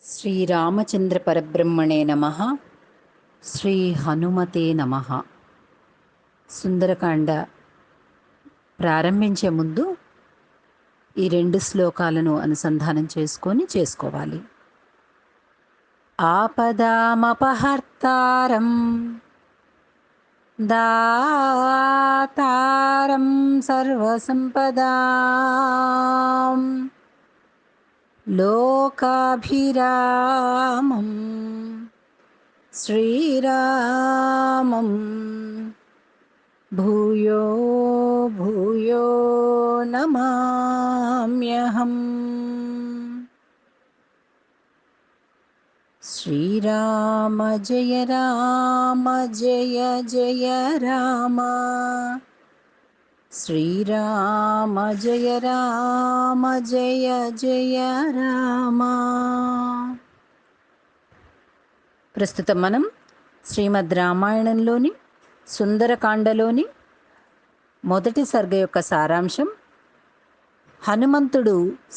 శ్రీరామచంద్ర పరబ్రహ్మణే నమః. శ్రీ హనుమతే నమః. సుందరకాండ ప్రారంభించే ముందు ఈ 2 శ్లోకాలను అనుసంధానం చేసుకోవాలి. ఆపదామపహర్తారం దాతారం సర్వసంపదాం లోకాభిరామం శ్రీరామం భూయో భూయో నమామ్యహం. శ్రీరామ జయ రామ జయ జయ రామ, శ్రీరామ జయ రామ జయ జయ రామ. ప్రస్తుతం మనం శ్రీమద్ రామాయణంలోని సుందరకాండలోని మొదటి సర్గ యొక్క సారాంశం, హనుమంతుడు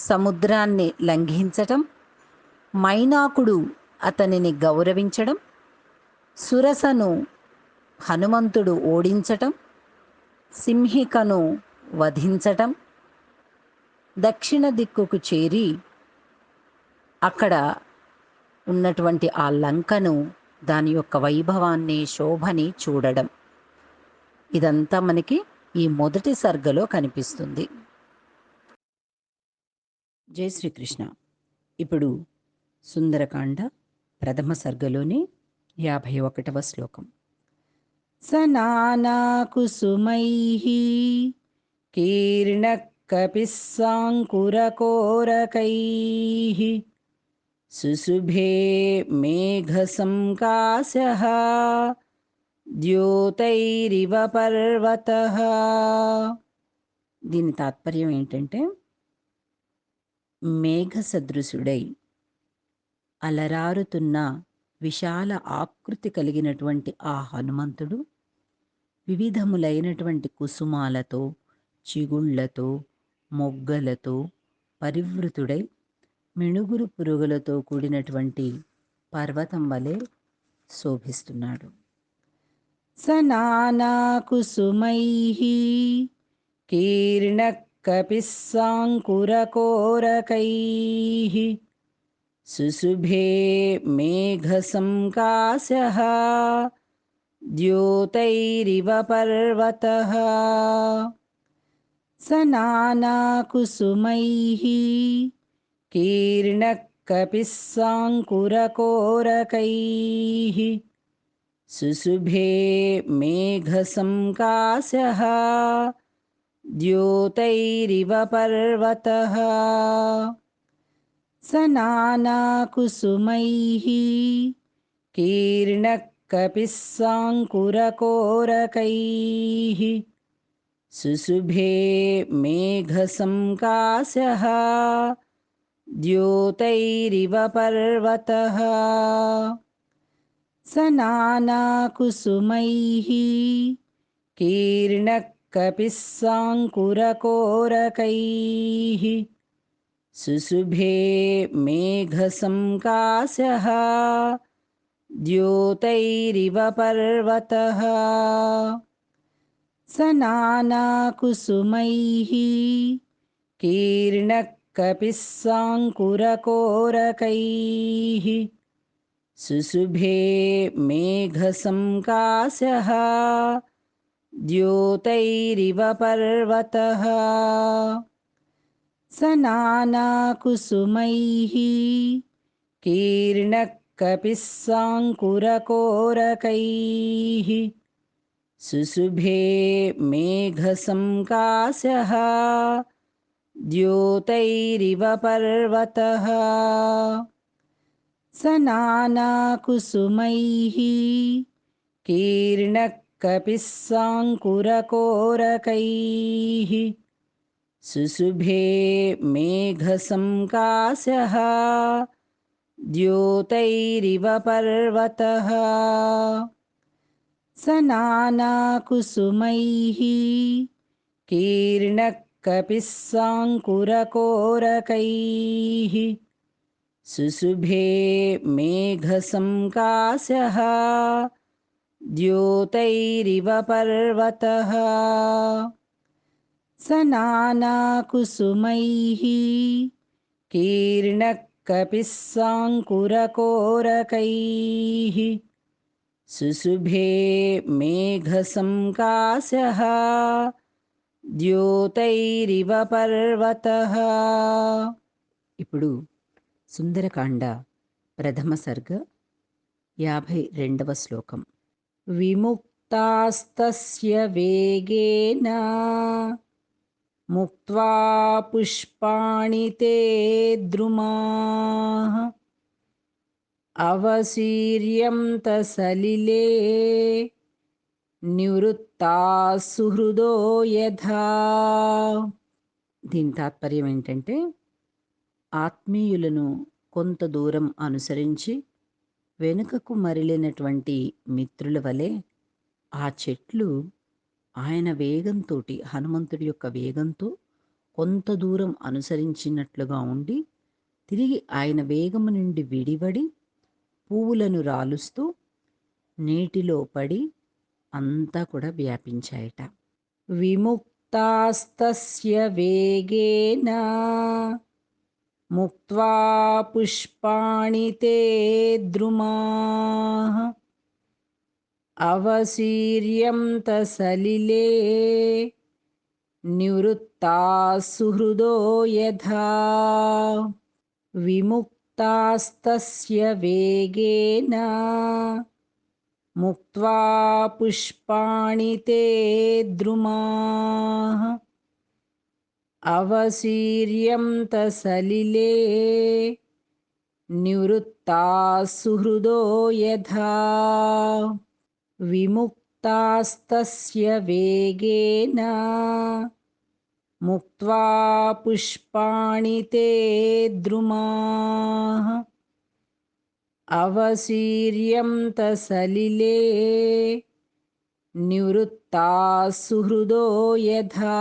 సముద్రాన్ని లంఘించటం, మైనాకుడు అతనిని గౌరవించడం, సురసను హనుమంతుడు ఓడించటం, సింహికను వధించటం, దక్షిణ దిక్కుకు చేరి అక్కడ ఉన్నటువంటి ఆ లంకను, దాని యొక్క వైభవాన్ని, శోభని చూడడం, ఇదంతా మనకి ఈ మొదటి సర్గలో కనిపిస్తుంది. జై శ్రీకృష్ణ. ఇప్పుడు సుందరకాండ ప్రథమ సర్గలోని 51వ శ్లోకం. సనానా కుసుమైః కీర్ణకపిస్సాంకురకోరకైః సుశుభే మేఘసంకాశః ద్యోతైరివ పర్వతః. దీని తాత్పర్యం ఏంటంటే, మేఘ సదృశుడై అలరారుతున్న విశాల ఆకృతి కలిగినటువంటి ఆ హనుమంతుడు వివిధములైనటువంటి కుసుమాలతో, చిగుళ్లతో, మొగ్గలతో పరివృతుడై మిణుగురు పురుగులతో కూడినటువంటి పర్వతం వలె శోభిస్తున్నాడు. సనానా కుసుమైః కీర్ణకపిస్సాంకురకోరకైః సుశుభే మేఘసంకాశః ద్యోతైరివ పర్వతః. సనానా కుసుమైః కీర్ణకపిస్సాంకురకోరకైః సుశుభే మేఘసంకాశః ద్యోతైరివ పర్వతః. సనానా కుసుమైః కీర్ణకపిస్సాంకురకోరకైః సుశుభే మేఘసంకాశః ద్యోతైరివ పర్వతః. సనానా కుసుమైః కీర్ణకపిస్సాంకురకోరకైః సుశుభే మేఘసంకాశః ద్యోతైరివ పర్వతః. సనానా కుసుమైః కీర్ణకపిస్సాంకురకోరకైః సుశుభే మేఘసంకాశః ద్యోతైరివ పర్వతః. సనానా కుసుమైః కీర్ణకపిస్సాంకురకోరకైః సుశుభే మేఘసంకాశః ద్యోతైరివ పర్వతః. సనానా కుసుమైః కీర్ణకపిస్సాంకురకోరకైః సుశుభే మేఘసంకాశః ద్యోతైరివ పర్వతః. సనానా కుసుమైః కీర్ణకపిస్సాంకురకోరకైః सुसुभे मेघसंकाशः द्योतैरिव पर्वतः सनानाकुसुमैः कीर्णकपिः साङ्कुरकोरकैः सुसुभे मेघसंकाशः ద్యోతైరివ పర్వతః. ఇప్పుడు సుందరకాండ ప్రథమ సర్గ 52వ శ్లోకం. విముక్తాస్తస్య వేగేన ముక్త్వా పుష్పాణి తే ద్రుమాః అవసీర్యంత సలిలే నివృత్తా సుహృదో యథా. దీని తాత్పర్యం ఏంటంటే, ఆత్మీయులను కొంత దూరం అనుసరించి వెనుకకు మరలినటువంటి మిత్రుల వలె ఆ చెట్లు ఆయన వేగంతో, హనుమంతుడి యొక్క వేగంతో కొంత దూరం అనుసరించినట్లుగా ఉండి తిరిగి ఆయన వేగము నుండి విడివడి పువ్వులను రాలుస్తూ నీటిలో పడి అంతా కూడా వ్యాపించాయట. విముక్తాస్తస్య వేగేన ముక్త్వా పుష్పాణి తే ద్రుమాః అవసీర్యంత సలిలే నివృత్తా సుహృదో యథా. విముక్తాస్తస్య వేగేన ముక్త్వా పుష్పాణి తే ద్రుమాః అవసీర్యంత సలిలే నివృత్తా సుహృదో యథా. విముక్తాస్తస్య వేగేన ముక్త్వా పుష్పాణి తే ద్రుమాః అవసీర్యంత సలిలే నివృత్తా సుహృదో యథా.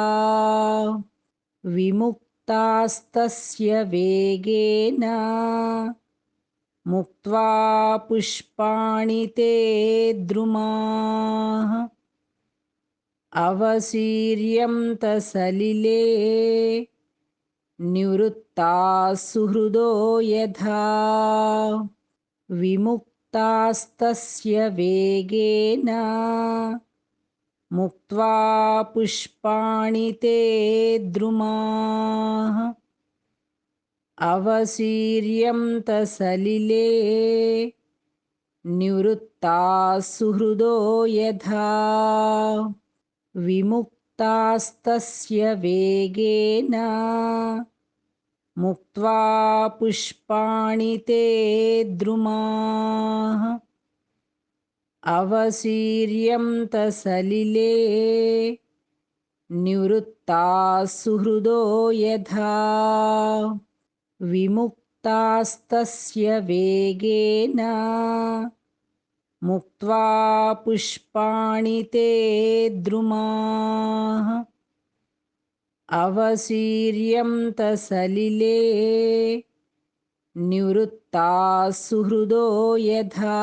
విముక్తాస్తస్య వేగేన ముక్త్వా పుష్పాణి తే ద్రుమాః అవసీర్యంత సలిలే నివృత్తా సుహృదో యథా. విముక్తాస్తస్య వేగేన ముక్త్వా పుష్పాణి తే ద్రుమాః అవసీర్యంత సలిలే నివృత్తా సుహృదో యథా. విముక్తాస్తస్య వేగేన ముక్త్వా పుష్పాణి తే ద్రుమాః అవసీర్యంత సలిలే నివృత్తా సుహృదో యథా. విముక్తాస్తస్య వేగేన ముక్త్వా పుష్పాణి తే ద్రుమాః అవసీర్యంత సలిలే నివృత్తా సుహృదో యథా.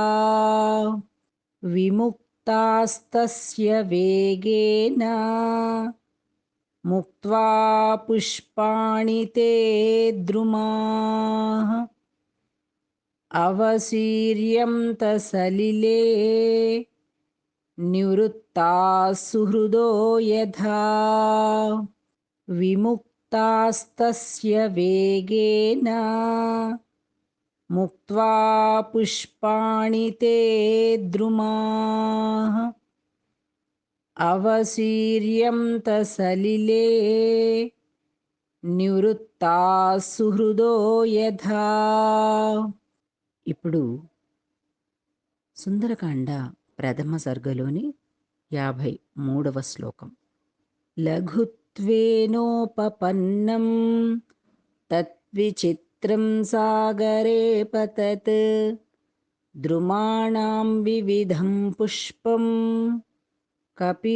విముక్తాస్తస్య వేగేన ముక్త్వా పుష్పాణి తే ద్రుమాః అవసీర్యంత సలిలే నివృత్తా సుహృదో యథా. విముక్తాస్తస్య వేగేన ముక్త్వా పుష్పాణి తే ద్రుమాః అవసీర్యంత సలిలే నివృత్తా సుహృదో యథా. ఇప్పుడు సుందరకాండ ప్రథమ సర్గలోని 53వ శ్లోకం. లఘుత్వేనోపపన్నం తద్విచిత్రం సాగరే పతత్ ద్రుమాణాం వివిధం పుష్పం కపివాయుసమీరితం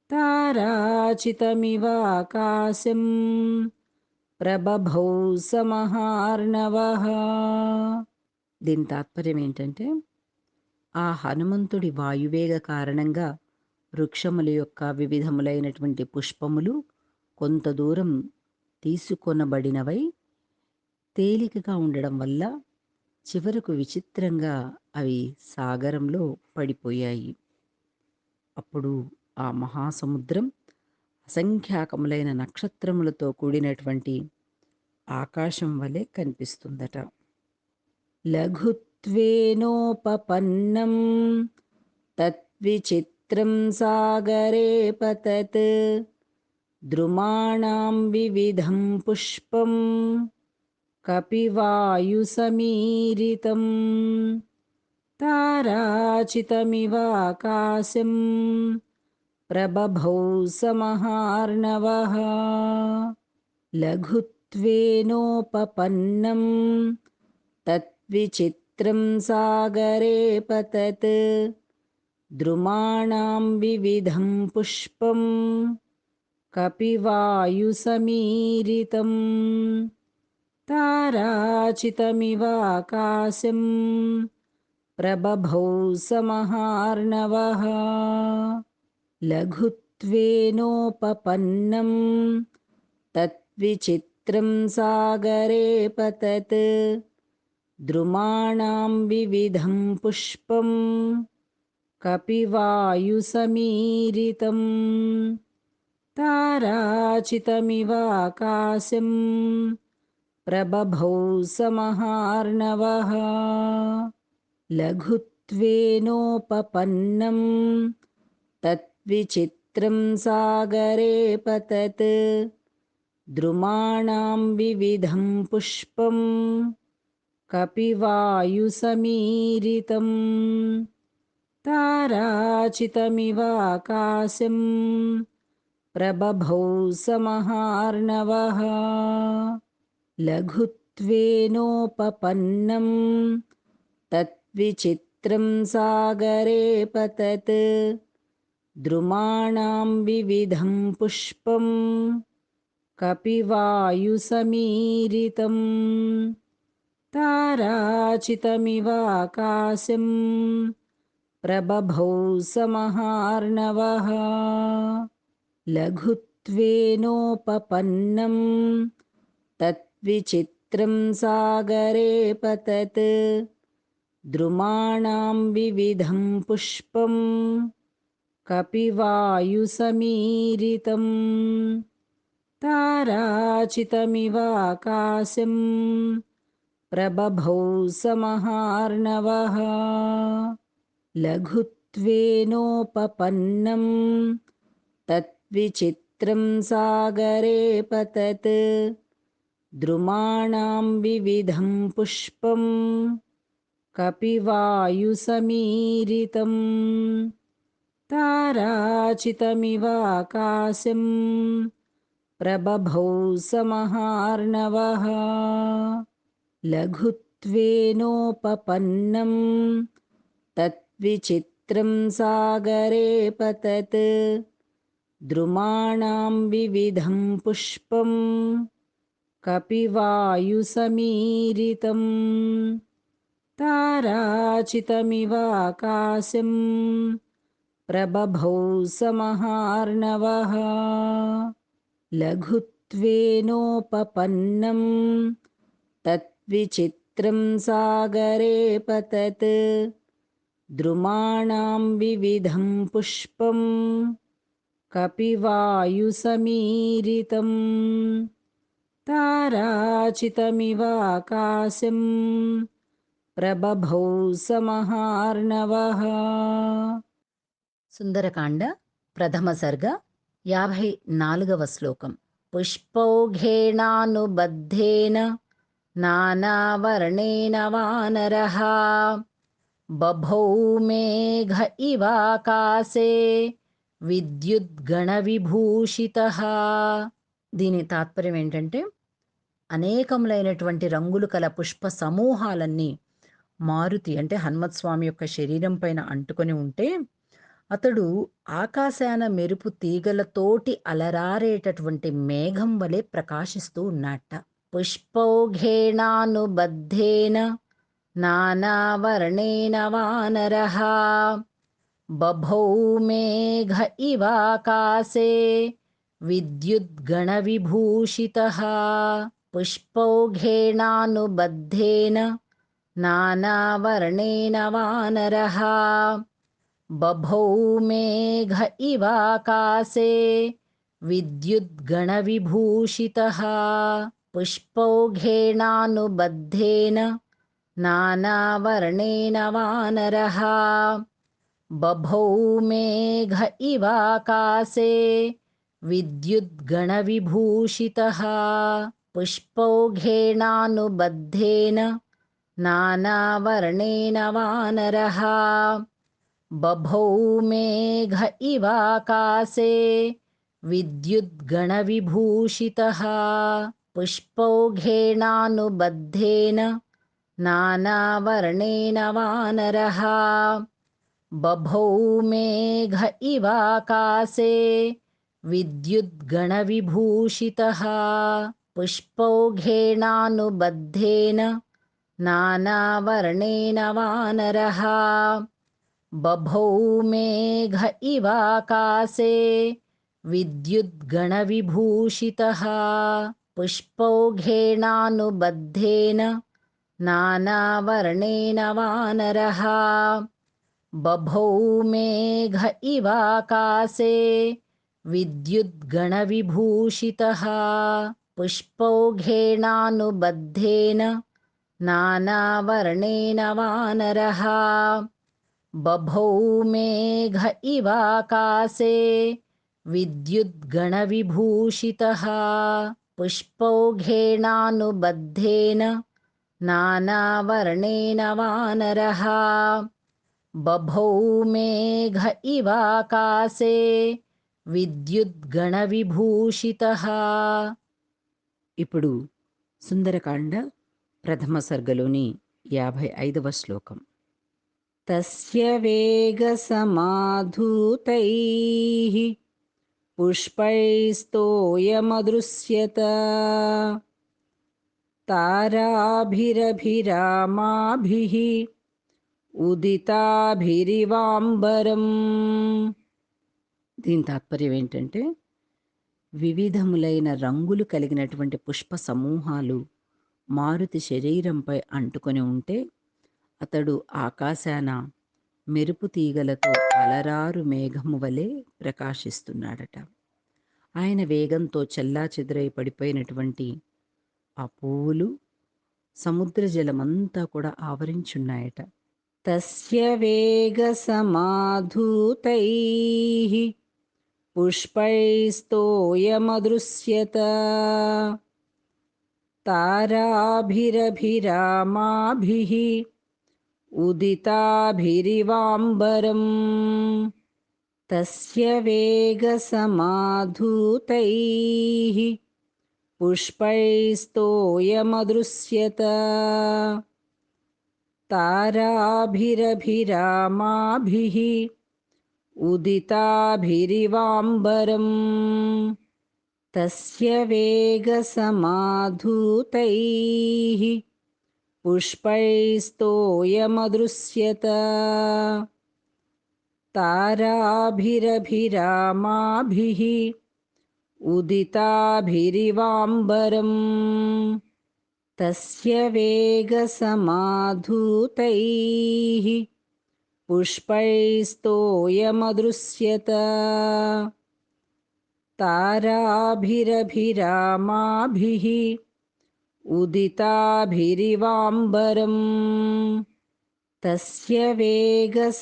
తారాచితమివాకాశం ప్రబభౌ సమహార్ణవః. దీని తాత్పర్యం ఏంటంటే, ఆ హనుమంతుడి వాయువేగ కారణంగా వృక్షముల యొక్క వివిధములైనటువంటి పుష్పములు కొంత దూరం తీసుకొనబడినవై తేలికగా ఉండడం వల్ల చివరకు విచిత్రంగా అవి సాగరంలో పడిపోయాయి. అప్పుడు ఆ మహాసముద్రం అసంఖ్యాకములైన నక్షత్రములతో కూడినటువంటి ఆకాశం వలె కనిపిస్తుందట. లఘుత్వేనోపపన్నం తద్విచిత్రం సాగరే పతత్ ద్రుమాణాం వివిధం పుష్పం కపివాయుసమీరితం తారాచితమివాకాశం ప్రబభౌ సమహార్ణవః. లఘుత్వేనోపపన్నం తద్విచిత్రం సాగరే పతత్ ద్రుమాణాం వివిధం పుష్పం కపివాయుసమీరితం తారాచితమివాకాశం ప్రబభౌ సమహార్ణవః. లఘుత్వేనోపపన్నం తద్విచిత్రం సాగరే పతత్ ద్రుమాణాం వివిధం పుష్పం కపివాయుసమీరితం తారాచితమివాకాశం ప్రబభౌ సమహార్ణవః. లఘుత్వేనోపపన్నం తద్విచిత్రం సాగరే పతత్ ద్రుమాణాం వివిధం పుష్పం కపివాయుసమీరితం తారాచితమివాకాశం ప్రబభౌ సమహార్ణవః. లఘుత్వేనోపపన్నం తద్విచిత్రం సాగరే పతత్ ద్రుమాణాం వివిధం పుష్పం కపివాయుసమీరితం తారాచితమివాకాశం ప్రబభౌ సమహార్ణవః. లఘుత్వేనోపపన్నం తద్విచిత్రం సాగరే పతత్ ద్రుమాణాం వివిధం పుష్పం కపివాయుసమీరితం తారాచితమివాకాశం ప్రబభౌ సమహార్ణవః. లఘుత్వేనోపపన్నం తద్విచిత్రం సాగరే పతత్ ద్రుమాణాం వివిధం పుష్పం కపివాయుసమీరితం తారాచితమివాకాశం ప్రబభౌ సమహార్ణవః. లఘుత్వేనోపపన్నం తద్విచిత్రం సాగరే పతత్ ద్రుమాణాం వివిధం పుష్పం కపివాయుసమీరితం తారాచితమివాకాశం ప్రబభౌ సమహార్ణవః. లఘుత్వేనోపపన్నం తద్విచిత్రం సాగరే పతత్ ద్రుమాణాం వివిధం పుష్పం కపివాయుసమీరితం తారాచితమివాకాశం ప్రబభౌ సమహార్ణవః. సుందరకాండ ప్రథమ సర్గ 54వ శ్లోకం. పుష్పౌఘేణానుబద్ధేన నానావర్ణేన వానరః బభౌ మేఘ ఇవాకాశే విద్యుద్గణవిభూషితః. దీని తాత్పర్యం ఏంటంటే, అనేకములైనటువంటి రంగులు కల పుష్ప సమూహాలన్నీ మారుతి అంటే హనుమత్ స్వామి యొక్క శరీరం పైన అంటుకొని ఉంటే అతడు ఆకాశాన మెరుపు తీగలతోటి అలరారేటటువంటి మేఘం వలె ప్రకాశిస్తూ ఉన్నట్ట. పుష్పౌఘేణానుబద్ధేన నానావర్ణేన వానరః బభౌ మేఘ ఇవాకాశే విద్యుద్గణవిభూషితः. పుష్పౌఘేణానుబద్ధేన నానావర్ణేన వానరः బభౌ మేఘ ఇవాకాశే విద్యుద్గణవిభూషితः. పుష్పౌఘేణానుబద్ధేన నానావర్ణేన వానరः బభౌ మేఘ ఇవాకాశే విద్యుద్గణవిభూషితः. పుష్పౌఘేణానుబద్ధేన నానావర్ణేన వానరः బభౌ మేఘ ఇవాకాశే విద్యుద్గణవిభూషితः. పుష్పౌఘేణానుబద్ధేన నానావర్ణేన వానరः బభౌ మేఘ ఇవాకాశే విద్యుద్గణవిభూషితः. పుష్పౌఘేణానుబద్ధేన నానావర్ణేన వానరः బభౌ మేఘ ఇవాకాశే విద్యుద్గణవిభూషితः. పుష్పౌఘేణానుబద్ధేన నానావర్ణేన వానరः బభౌ మేఘ ఇవాకాశే విద్యుద్గణవిభూషితः. పుష్పౌఘేణానుబద్ధేన నానావర్ణేన వానరः బభౌ మేఘ ఇవాకాశే విద్యుద్గణవిభూషితः. పుష్పౌఘేణానుబద్ధేన నానావర్ణేన వానరः బభౌ మేఘ ఇవాకాశే విద్యుద్గణవిభూషితः. ఇప్పుడు సుందరకాండ ప్రథమ సర్గలోని 55వ శ్లోకం. తస్య వేగసమాధూతైః పుష్పైస్తోయమదృశ్యత తారాభిరభిరామాభిః ఉదితాభిరివాంబరం. దీని తాత్పర్యం ఏంటంటే, వివిధములైన రంగులు కలిగినటువంటి పుష్ప సమూహాలు మారుతి శరీరంపై అంటుకొని ఉంటే అతడు ఆకాశాన మెరుపు తీగలతో అలరారు మేఘము వలె ప్రకాశిస్తున్నాడట. ఆయన వేగంతో చెల్లాచెదురై పడిపోయినటువంటి ఆ పువ్వులు సముద్ర జలమంతా కూడా ఆవరించున్నాయట. తస్య వేగసమాధూతైః పుష్పైస్తోయమదృశ్యత తారాభిరభిరామాభిః ఉదితాభిరివాంబరం. తస్య వేగసమాధూతైః పుష్పైస్తోయమదృశ్యత తారాభిరభిరామాభిః ఉదితాభిరివాంబరం. తస్య వేగసమాధూతైః పుష్పైస్తోయమదృశ్యత తారాభిరభిరామాభిః ఉదితాభిరివాంబరం. తస్య వేగసమాధూతైః పుష్పైస్తోయమదృశ్యత తారాభిరభిరామాభిః ఉదితాభిరివాంబరం. తస్య వేగసమాధూతైః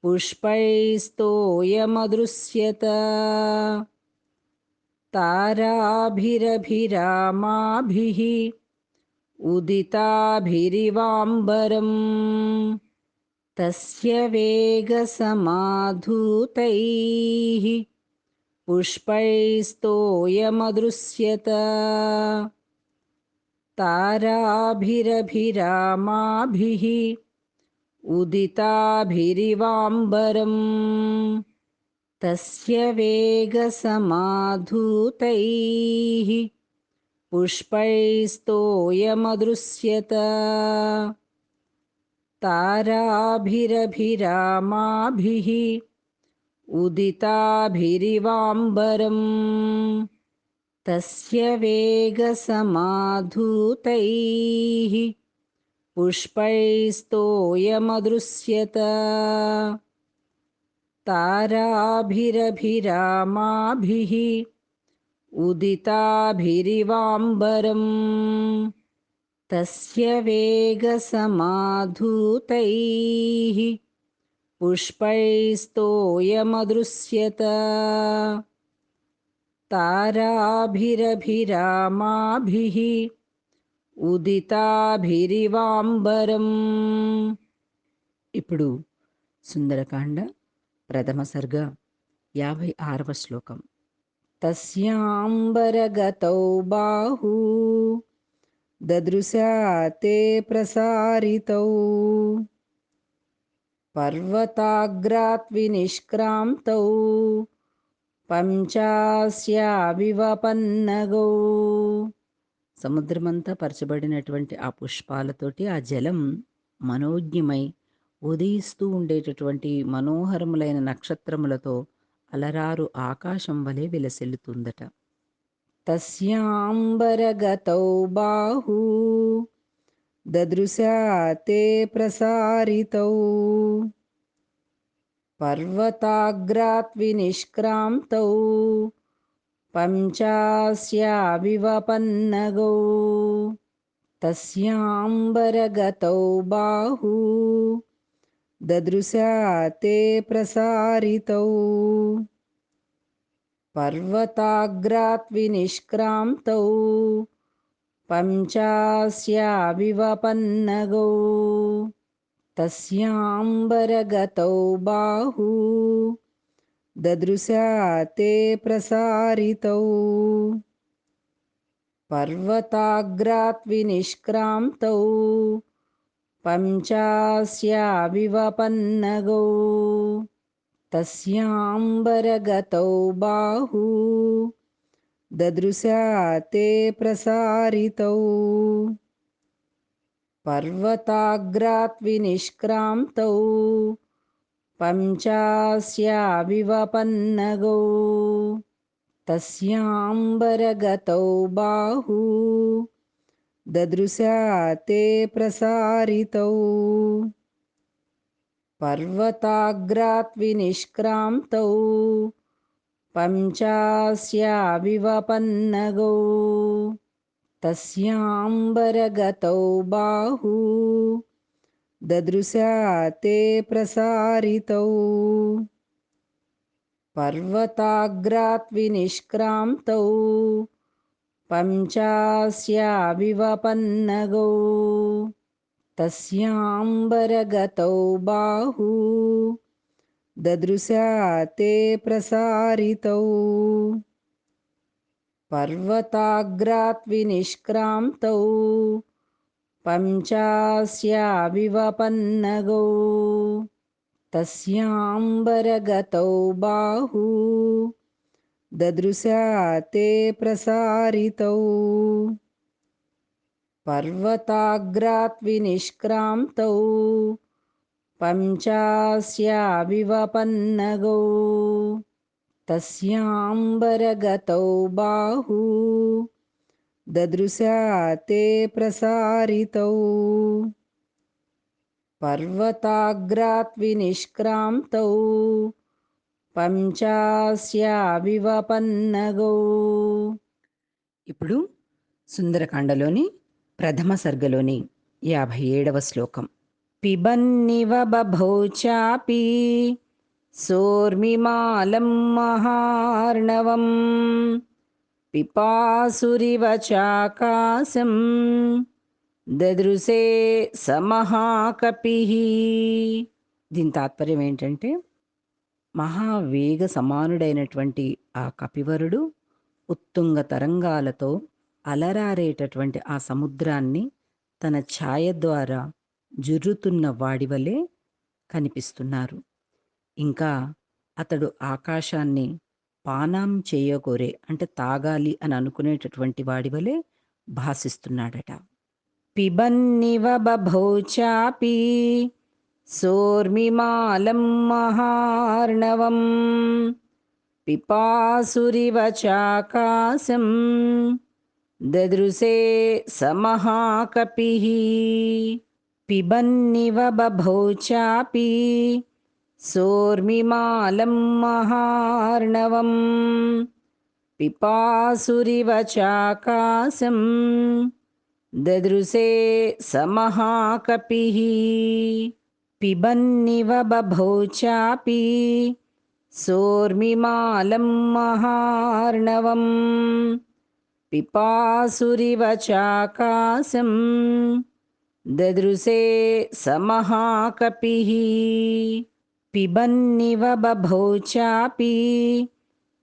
పుష్పైస్తోయమదృశ్యత తారాభిరభిరామాభిః ఉదితాభిరివాంబరం. తస్య వేగసమాధూతైః పుష్పైస్తోయమదృశ్యత తారాభిరభిరామాభిః उदिताभिरिवाम्बरम् तस्य वेगसमाधूतैः पुष्पैस्तोयमदृश्यत ताराभिरभिरामाभिः उदिताभिरिवाम्बरम् तस्य वेगसमाधूतैः पुष्पैस्तोयमदृश्यत ताराभिरभिरामाभिः उदिताभिरिवाम्बरम् तस्य वेगसमाधूतैः पुष्पैस्तोयमदृश्यत ताराभिरभिरामाभिः ఉదితాభిరివాంబరం. ఇప్పుడు సుందరకాండ ప్రథమ సర్గ 56వ శ్లోకం. తస్యాంబరగతౌ బాహూ దదృశా తే ప్రసారితౌ పర్వతాగ్రాత్ వినిష్క్రాంతౌ పంచాస్యావివపన్నగౌ. సముద్రమంతా పరచబడినటువంటి ఆ పుష్పాలతోటి ఆ జలం మనోజ్ఞమై ఉదయిస్తూ ఉండేటటువంటి మనోహరములైన నక్షత్రములతో అలరారు ఆకాశం వలె విలసిల్లుతుందట. తస్యాంబరగతౌ బాహూ దదృశా తే ప్రసారితౌ పర్వతాగ్రాత్ వినిష్క్రాంతౌ పంచాస్యావివపన్నగౌ. తస్యాంబరగతౌ బాహూ దదృశా తే ప్రసారితౌ పర్వతాగ్రాత్ వినిష్క్రాంతౌ పంచాస్యావివపన్నగౌ. తస్యాంబరగతౌ బాహూ దదృశా తే ప్రసారితౌ పర్వతాగ్రాత్ వినిష్క్రాంతౌ పంచాస్యావివపన్నగౌ. తస్యాంబరగతౌ బాహూ దదృశా తే ప్రసారితౌ పర్వతాగ్రాత్ వినిష్క్రాంతౌ పంచాస్యావివపన్నగౌ. తస్యాంబరగతౌ బాహూ దదృశా తే ప్రసారితౌ పర్వతాగ్రాత్ వినిష్క్రాంతౌ పంచాస్యావివపన్నగౌ. తస్యాంబరగతౌ బాహూ దదృశా తే ప్రసారితౌ పర్వతాగ్రాత్ వినిష్క్రాంతౌ పంచాస్యావివపన్నగౌ. తస్యాంబరగతౌ బాహూ దదృశా తే ప్రసారితౌ పర్వతాగ్రాత్ వినిష్క్రాంతౌ పంచాస్యావివపన్నగౌ. తస్యాంబరగతౌ బాహూ దదృశా తే ప్రసారితౌ పర్వతాగ్రాత్ వినిష్క్రాంతౌ పంచాస్యావివపన్నగౌ. తస్యాంబరగతౌ బాహూ దదృశా తే ప్రసారితౌ పర్వతాగ్రాత్ వినిష్క్రాంతౌ పంచాస్యావివపన్నగౌ. ఇప్పుడు సుందరకాండలోని ప్రథమ సర్గలోని 57వ శ్లోకం. పిబన్నివ బభౌ చాపి సోర్మిమాలం మహార్ణవం పిపాసురివ చాకాశం దదృశే సమహాకపిః. దీని తాత్పర్యం ఏంటంటే, మహావేగ సమానుడైనటువంటి ఆ కపివరుడు ఉత్తుంగ తరంగాలతో అలరారేటటువంటి ఆ సముద్రాన్ని తన ఛాయ ద్వారా జుర్రుతున్న వాడివలే కనిపిస్తున్నారు. ఇంకా అతడు ఆకాశాన్ని పానం చేయగోరే అంటే తాగాలి అని అనుకునేటటువంటి వాడి వలె భాసిస్తున్నాడట. పిబన్నివ బభౌ చాపి సోర్మిమాలం మహార్ణవం పిపాసురివ చాకాశం దదృశే సమహాకపిః. పిబన్నివ బభౌ చాపి సోర్మిమాలం మహార్ణవం పిపాసురివ చాకాశం దదృశే సమహాకపిః. పిబన్నివ బభౌ చాపి సోర్మిమాలం మహార్ణవం పిపాసురివ చాకాశం దదృశే సమహాకపిః. పిబన్నివ బభౌ చాపి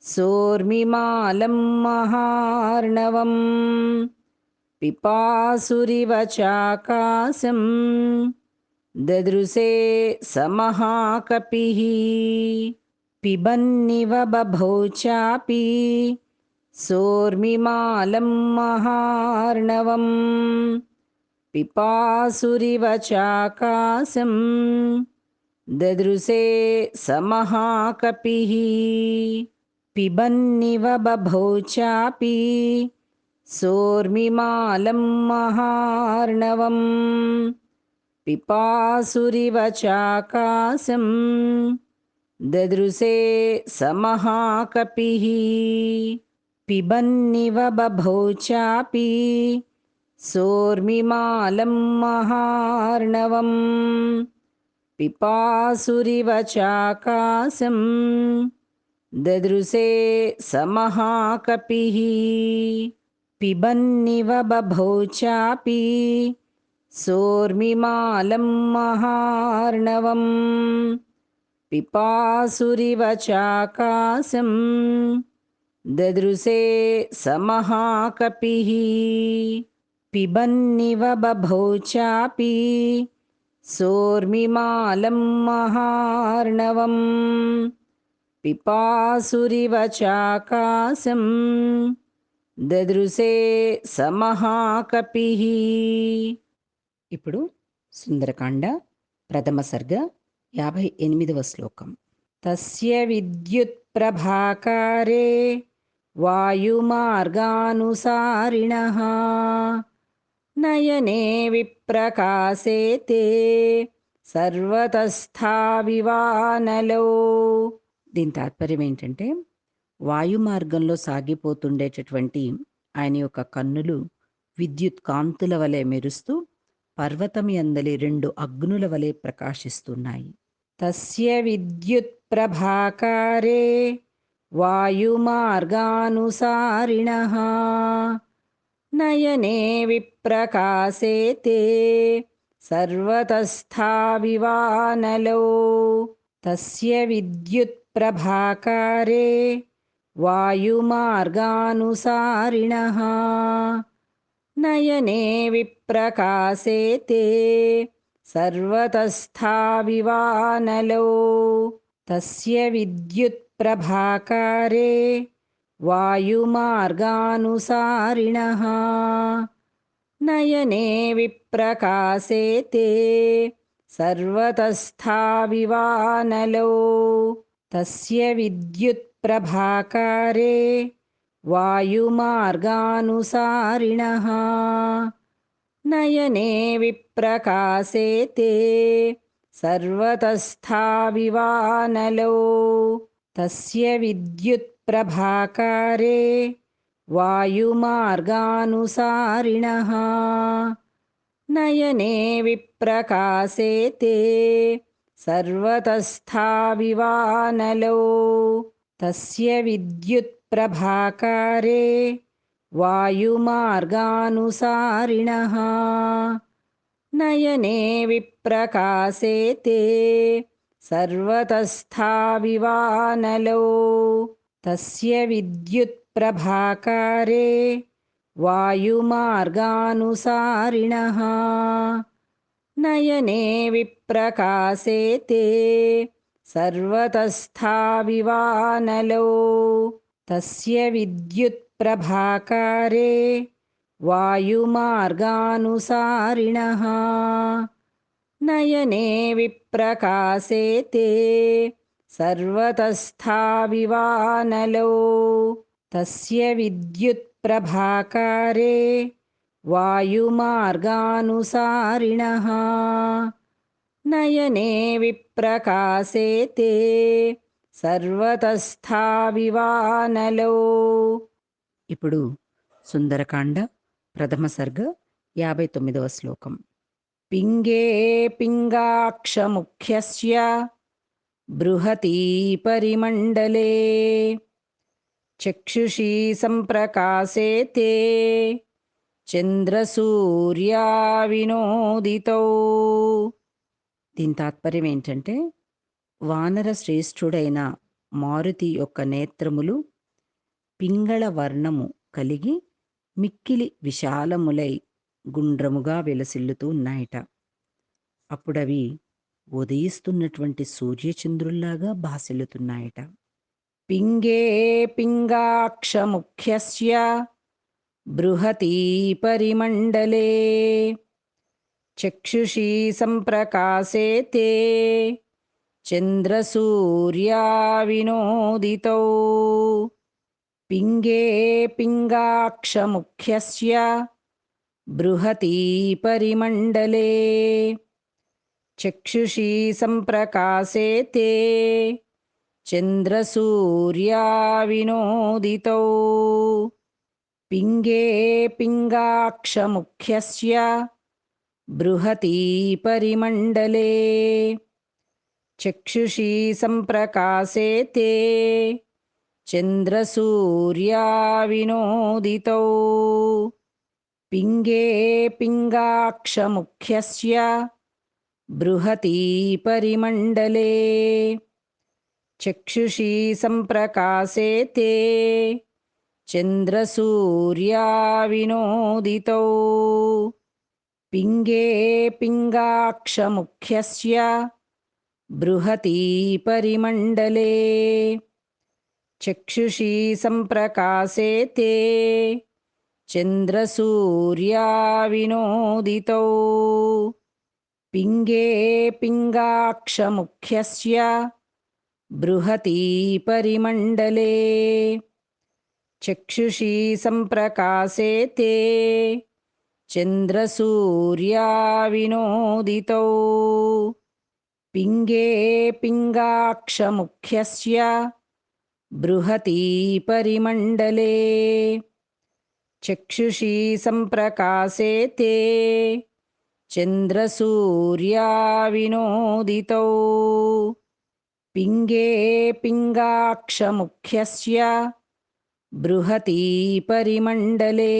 సోర్మిమాలం మహార్ణవం పిపాసురివ చాకాశం దదృశే సమహాకపిః. పిబన్నివ బభౌ చాపి సోర్మిమాలం మహార్ణవం పిపాసురివ చాకాశం దదృశే సమహాకపిః. పిబన్నివ బభౌ చాపి సోర్మిమాలం మహార్ణవం పిపాసురివ చాకాశం దదృశే సమహాకపిః. పిబన్నివ బభౌ చాపి సోర్మిమాలం మహార్ణవం పిపాసురివ చాకాశం దదృశే సమహాకపిః. పిబన్నివ బభౌ చాపి సోర్మిమాలం మహార్ణవం పిపాసురివ చాకాశం దదృశే సమహాకపిః. పిబన్నివ బభౌ చాపి సోర్మిమాలం మహార్ణవం పిపాసురివ చాకాశం దదృశే సమహాకపిః. ఇప్పుడు సుందరకాండ ప్రథమ సర్గ 58వ శ్లోకం. తస్య విద్యుత్ ప్రభాకారే వాయుమార్గానుసారిణః నయనే విప్రకాశే తే సర్వతస్థావివానలో. దీని తాత్పర్యం ఏంటంటే, వాయు మార్గంలో సాగిపోతుండేటటువంటి ఆయన యొక్క కన్నులు విద్యుత్ కాంతుల వలె మెరుస్తూ పర్వతం యందలి 2 అగ్నుల వలె ప్రకాశిస్తున్నాయి. తస్య విద్యుత్ ప్రభాకారే వాయుమార్గానుసారిణః నయనే విప్రకాశే తే సర్వతస్థావివానలో. తస్య విద్యుత్ ప్రభాకారే వాయుమార్గానుసారిణః నయనే విప్రకాశే తే సర్వతస్థావివానలో. తస్య విద్యుత్ ప్రభాకారే వాయుమార్గానుసారిణః నయనే విప్రకాశే తే సర్వతస్థావివానలో. తస్య విద్యుత్ ప్రభాకారే వాయుమార్గానుసారిణః నయనే విప్రకాశే తే సర్వతస్థావివానలో. తస్య విద్యుత్ ప్రభాకారే వాయుమార్గానుసారిణః నయనే విప్రకాశే తే సర్వతస్థావివానలో. తస్య విద్యుత్ ప్రభాకారే వాయుమార్గానుసారిణః నయనే విప్రకాశే తే సర్వతస్థావివానలో. తస్య విద్యుత్ ప్రభాకారే వాయుమార్గానుసారిణః నయనే విప్రకాశే తే సర్వతస్థావివానలో తస్య విద్యుత్ప్రభాకారే వాయుమార్గానుసారిణః నయనే విప్రకాశే తే సర్వతస్థావివానలో తస్య విద్యుత్ప్రభాకారే వాయుమార్గానుసారిణః నయనే విప్రకాశే తే సర్వతస్థావివానలో. ఇప్పుడు సుందరకాండ ప్రథమ సర్గ 59వ శ్లోకం. పింగే పింగాక్షముఖ్యస్య బృహతీ పరిమండలే చక్షుషీ సంప్రకాశే తే చంద్రసూర్యా వినోదితౌ. దీని తాత్పర్యం ఏంటంటే, వానర శ్రేష్ఠుడైన మారుతి యొక్క నేత్రములు పింగళ వర్ణము కలిగి మిక్కిలి విశాలములై గుండ్రముగా విలసిల్లుతూ ఉన్నాయట. అప్పుడవి ఉదయిస్తున్నటువంటి సూర్యచంద్రుల్లాగా భాసిల్లుతున్నాయట. పింగే పింగాక్షముఖ్యస్య బృహతీ పరిమండలే చక్షుషీ సంప్రకాశే తే చంద్రసూర్యా వినోదితౌ. పింగే పింగాక్షముఖ్యస్య బృహతీ పరిమండలే చక్షుషీ సంప్రకాశే తే చంద్రసూర్యా వినోదితౌ. పింగే పింగాక్షముఖ్యస్య బృహతీ పరిమండలే చక్షుషీ సంప్రకాశే తే చంద్రసూర్యా వినోదితౌ. పింగే పింగాక్షముఖ్యస్య బృహతీ పరిమండలే చక్షుషీ సంప్రకాశే తే చంద్రసూర్యా వినోదితౌ. పింగే పింగాక్షముఖ్యస్య బృహతీ పరిమండలే చక్షుషీ సంప్రకాశే తే చంద్రసూర్యా వినోదితౌ. పింగే పింగాక్షముఖ్యస్య బృహతీ పరిమండలే చక్షుషీ సంప్రకాశే తే చంద్రసూర్యా వినోదితౌ. పింగే పింగాక్షముఖ్యస్య బృహతీ పరిమండలే చక్షుషీ సంప్రకాశే తే చంద్రసూర్యా వినోదితౌ. పింగే పింగాక్షముఖ్యస్య బృహతీ పరిమండలే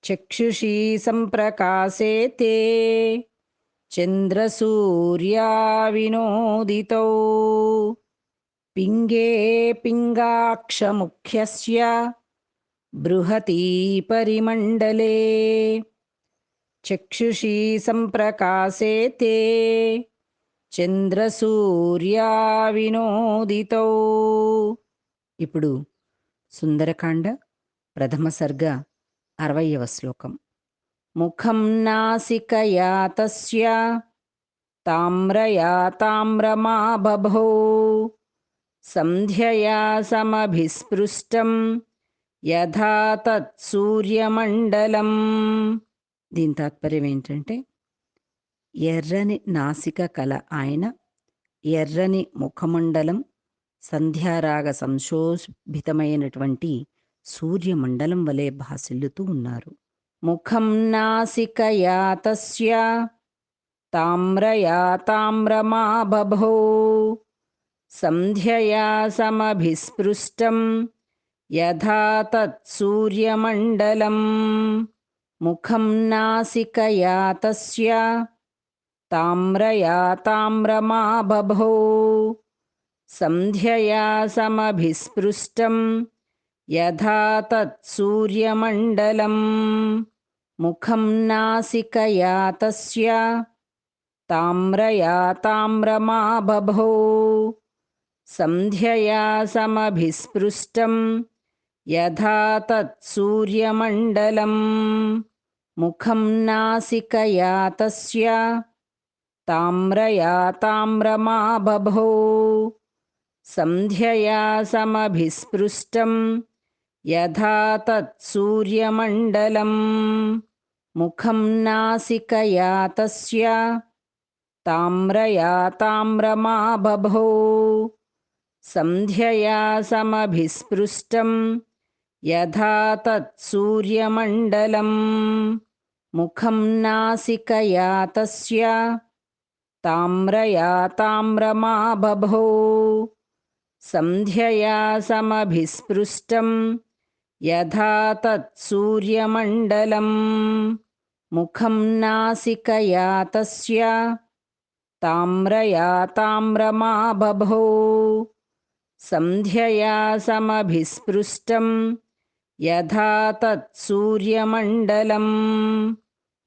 చక్షుషీ సంప్రకాశే తే చంద్రసూర్యా వినోదితౌ. పింగే పింగాక్షముఖ్యస్య బృహతీ పరిమండలే చక్షుషీ సంప్రకాశే తే చంద్రసూర్యా వినోదితౌ. ఇప్పుడు సుందరకాండ ప్రథమ సర్గ 60వ శ్లోకం. ముఖం నాసికయా తస్య తామ్రయా తామ్రమా బభౌ సంధ్యయా సమభిస్పృష్టం యథా తత్సూర్యమండలం. దీని తాత్పర్యం ఏంటంటే, ఎర్రని నాసిక కల ఆయన ఎర్రని ముఖమండలం సంధ్యారాగ సంశోభితమైనటువంటి సూర్యమండలం వలె భాసిల్లుతూ ఉన్నారు. ముఖం నాసికయా తస్య తామ్రయా తామ్రమా బభౌ సంధ్యయా సమభిస్పృష్టం యథా తత్సూర్యమండలం. ముఖం నాసికయా తస్య తామ్రయా తామ్రమా బభౌ సంధ్యయా సమభిస్పృష్టం యథా తత్సూర్యమండలం. ముఖం నాసికయా తస్య తామ్రయా తామ్రమా బభౌ సంధ్యయా సమభిస్పృష్టం యథా తత్సూర్యమండలం ముఖం నాసికయా తస్య తామ్రయా తామ్రమా బభౌ సంధ్యయా సమభిస్పృష్టం యథా తత్సూర్యమండలం ముఖం నాసికయా తస్య తామ్రయా తామ్రమా బభౌ సంధ్యయా సమభిస్పృష్టం యథా తత్సూర్యమండలం ముఖం నాసికయా తస్య తామ్రయా తామ్రమా బభౌ సంధ్యయా సమభిస్పృష్టం యథా తత్సూర్యమండలం ముఖం నాసికయా తస్య తామ్రయా తామ్రమా బభౌ సంధ్యయా సమభిస్పృష్టం యథా తత్సూర్యమండలం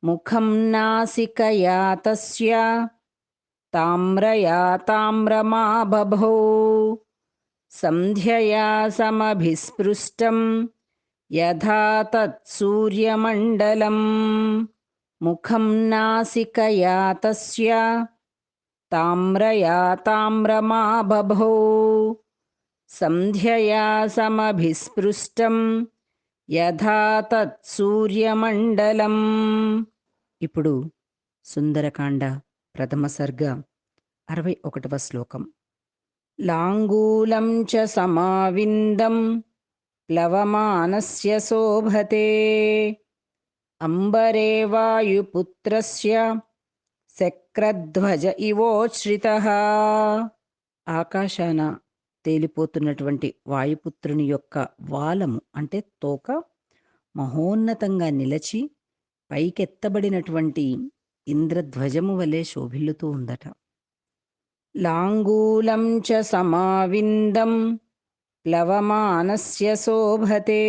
ముఖం నాసికయా తస్య తామ్రయా తామ్రమా బభౌ సంధ్యయా సమభిస్పృష్టం యథా తత్సూర్యమండలం ముఖం నాసికయా తస్య తామ్రయా తామ్రమా బభౌ సంధ్యయా సమభిస్పృష్టం యథా తత్సూర్యమండలం. ఇప్పుడు సుందరకాండ ప్రథమ సర్గ 61వ శ్లోకం. లాంగూలం చ సమావిందం ప్లవమానస్య శోభతే అంబరే వాయుపుత్రస్య శక్రధ్వజ ఇవోచ్ఛ్రితః. ఆకాశాన తేలిపోతున్నటువంటి వాయుపుత్రుని యొక్క వాలము అంటే తోక మహోన్నతంగా నిలచి పైకెత్తబడినటువంటి ఇంద్రధ్వజము వలె శోభిల్లుతూ ఉందట. లాంగూలం చ సమావిందం ప్లవమానస్య శోభతే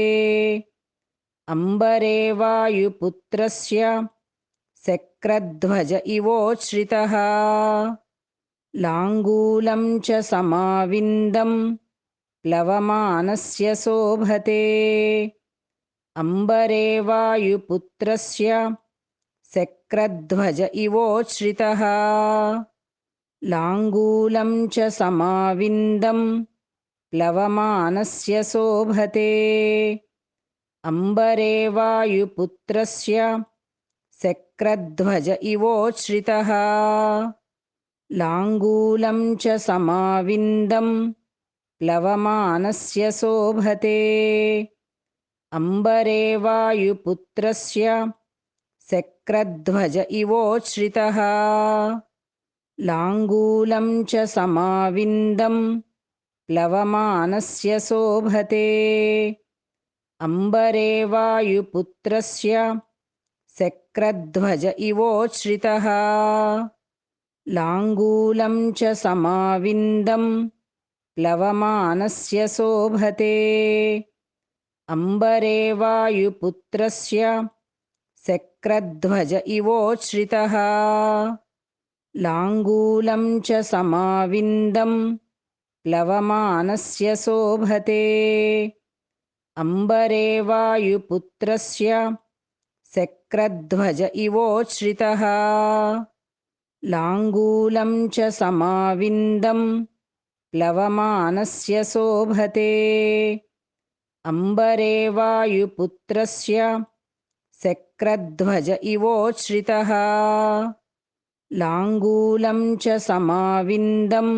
అంబరే వాయుపుత్రస్య శక్రధ్వజ ఇవోచ్ఛ్రితః. లాంగూలం చ సమావిందం ప్లవమానస్య శోభతే అంబరే వాయుపుత్రస్య శక్రధ్వజ ఇవోచ్ఛ్రితః. లాంగూలం చ సమావిందం ప్లవమానస్య శోభతే అంబరే వాయుపుత్రస్య శక్రధ్వజ ఇవోచ్ఛ్రితః. లాంగూలం చ సమావిందం ప్లవమానస్య శోభతే అంబరే వాయుపుత్రస్య శక్రధ్వజ ఇవోచ్ఛ్రితః. లాంగూలం చ సమావిందం ప్లవమానస్య శోభతే అంబరే వాయుపుత్రస్య శక్రధ్వజ ఇవోచ్ఛ్రితః. లాంగూలం చ సమావిందం ప్లవమానస్య శోభతే అంబరే వాయుపుత్రస్య శక్రధ్వజ ఇవోచ్ఛ్రితః. లాంగూలం చ సమావిందం ప్లవమానస్య శోభతే అంబరే వాయుపుత్రస్య శక్రధ్వజ ఇవోచ్ఛ్రితః. లాంగూలం చ సమావిందం ప్లవమానస్య శోభతే అంబరే వాయుపుత్రస్య శక్రధ్వజ ఇవోచ్ఛ్రితః. లాంగూలం చ సమావిందం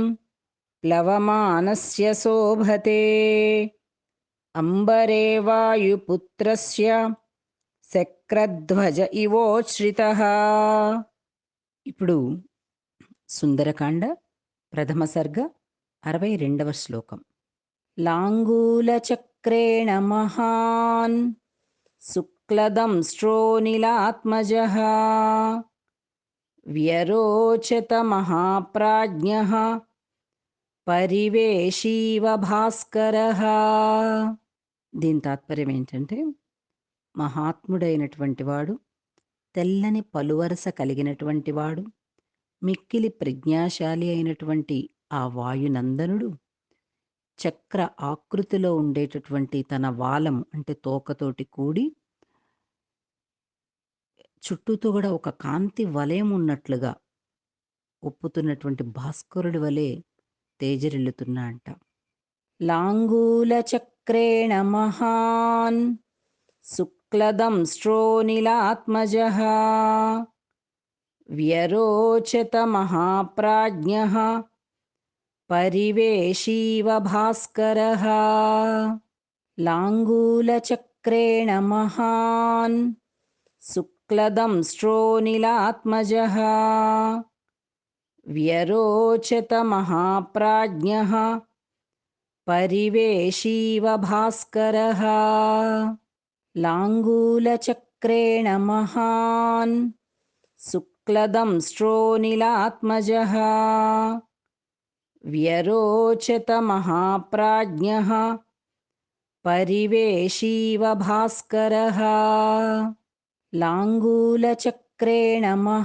ప్లవమానస్య శోభతే అంబరే వాయుపుత్రస్య శక్రధ్వజ ఇవోచ్ఛ్రితః. ఇప్పుడు సుందరకాండ ప్రథమ సర్గ 62వ శ్లోకం. లాంగూలచక్రేణ మహాన్ శుక్లదంష్ట్రో నీలాత్మజః వ్యరోచత మహాప్రాజ్ఞః పరివేషీవ భాస్కరః. దీని తాత్పర్యం ఏంటంటే, మహాత్ముడైనటువంటి వాడు తెల్లని పలువరస కలిగినటువంటి వాడు, మిక్కిలి ప్రజ్ఞాశాలి అయినటువంటి ఆ వాయునందనుడు చక్ర ఆకృతిలో ఉండేటటువంటి తన వాలము అంటే తోకతోటి కూడి చుట్టూతో కూడా ఒక కాంతి వలయం ఉన్నట్లుగా ఒప్పుతున్నటువంటి భాస్కరుడి వలె తేజరిల్లుతున్నా అంట. లాంగూల చక్రేణ మహాన్ శుక్లదంష్ట్రోనిలాత్మజః వ్యరోచత మహాప్రాజ్ఞః పరివేషీవ భాస్కరः. లాంగూలచక్రేణ మహాన్ శుక్లదంష్ట్రోనిలాత్మజः వ్యరోచత మహాప్రాజ్ఞః పరివేషీవ భాస్కరः. లాంగూలచక్రేణ మహాన్ శుక్లదంష్ట్రోనిలాత్మజः వ్యరోచత మహాప్రాజ్ఞః పరివేషీవ భాస్కరः. లాంగూలచక్రేణ మహాన్ శుక్లదంష్ట్రోనిలాత్మజः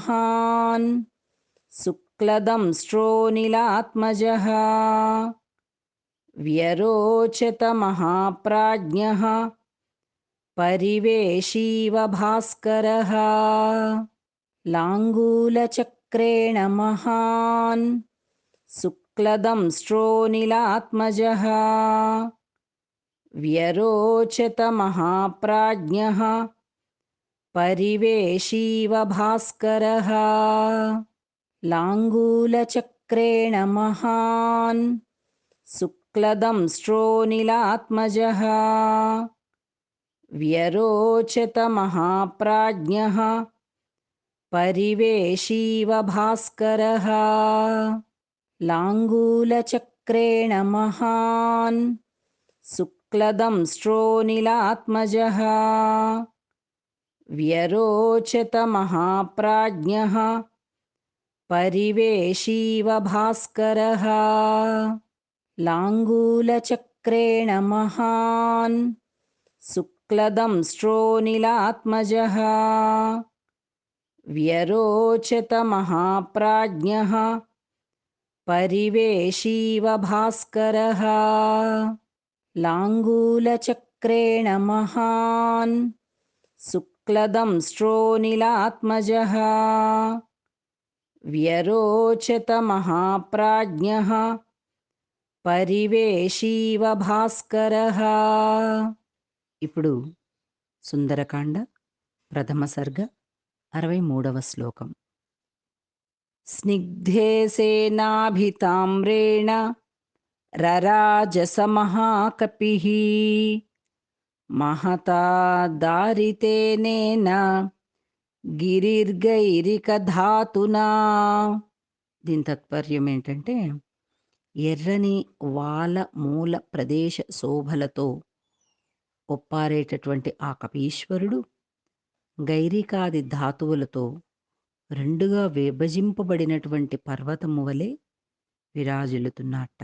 వ్యరోచత మహాప్రాజ్ఞః పరివేషీవ భాస్కరः. లాంగూలచక్రేణ మహాన్ శుక్లదంష్ట్రోనిలాత్మజः వ్యరోచత మహాప్రాజ్ఞః పరివేషీవ భాస్కరः. లాంగూలచక్రేణ మహాన్ శుక్లదంష్ట్రోనిలాత్మజः వ్యరోచత మహాప్రాజ్ఞః పరివేషీవ భాస్కరः. లాంగూలచక్రేణ మహాన్ శుక్లదంష్ట్రోనిలాత్మజः వ్యరోచత మహాప్రాజ్ఞః పరివేషీవ భాస్కరः. లాంగూలచక్రేణ మహాన్ శుక్లదంష్ట్రోనిలాత్మజः వ్యరోచత మహాప్రాజ్ఞః పరివేషీవ భాస్కరः. లాంగూలచక్రేణ మహాన్ శుక్లదంష్ట్రోనిలాత్మజः వ్యరోచత మహాప్రాజ్ఞః పరివేషీవ భాస్కరः. ఇప్పుడు సుందరకాండ ప్రథమ సర్గ 63వ శ్లోకం. స్నిగ్ధే సేనాభితామ్రేణ రరాజస మహాకపిః మహతా దారితేనేన గిరిర్గైరిక ధాతునా. దీని తాత్పర్యం ఏంటంటే, ఎర్రని వాల మూల ప్రదేశ శోభలతో ఒప్పారేటటువంటి ఆ కపీశ్వరుడు గైరికాది ధాతువులతో రెండుగా విభజింపబడినటువంటి పర్వతము వలె విరాజిల్లుతున్నట్ట.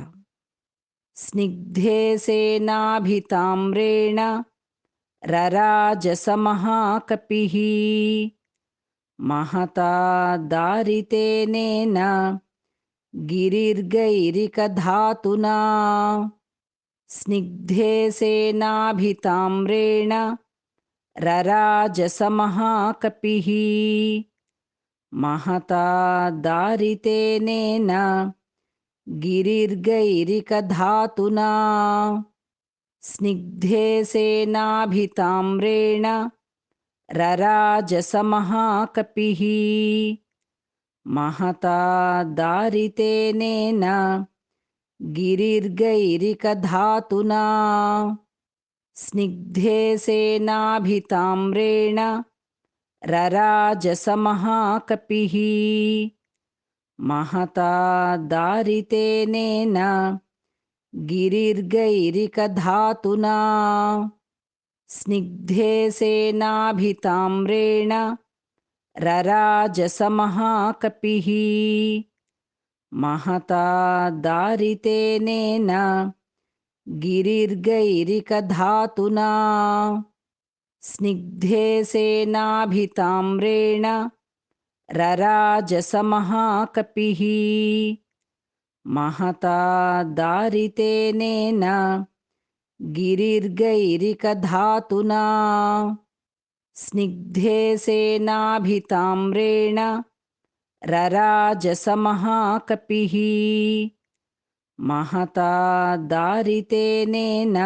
స్నిగ్ధే సేనాభితామ్రేణ రరాజస మహాకపిః మహతా దారితేనేన గిరిర్గైరిక ధాతునా. స్నిగ్ధే సేనాభితామ్రేణ రరాజస మహాకపిః మహతా దారితేనేన గిరిర్గైరిక ధాతునా. స్నిగ్ధే సేనాభితామ్రేణ రరాజస మహాకపిః మహతా దారితేనేన గిరిర్గైరిక ధాతునా. స్నిగ్ధే సేనాభితామ్రేణ రరాజస మహాకపిః మహతా దారితేనేన గిరిర్గైరిక ధాతునా. స్నిగ్ధే సేనాభితామ్రేణ రరాజస మహాకపిః మహతా దారితేనేన గిరిర్గైరిక ధాతునా. स्निग्धे सेनाभिताम्रेण रराजसमहाकपिः महता दारितेनेन गिरिर्गैरिकधातुना स्निग्धे सेनाभिताम्रेण रराजसमहाकपिः महता दारितेनेन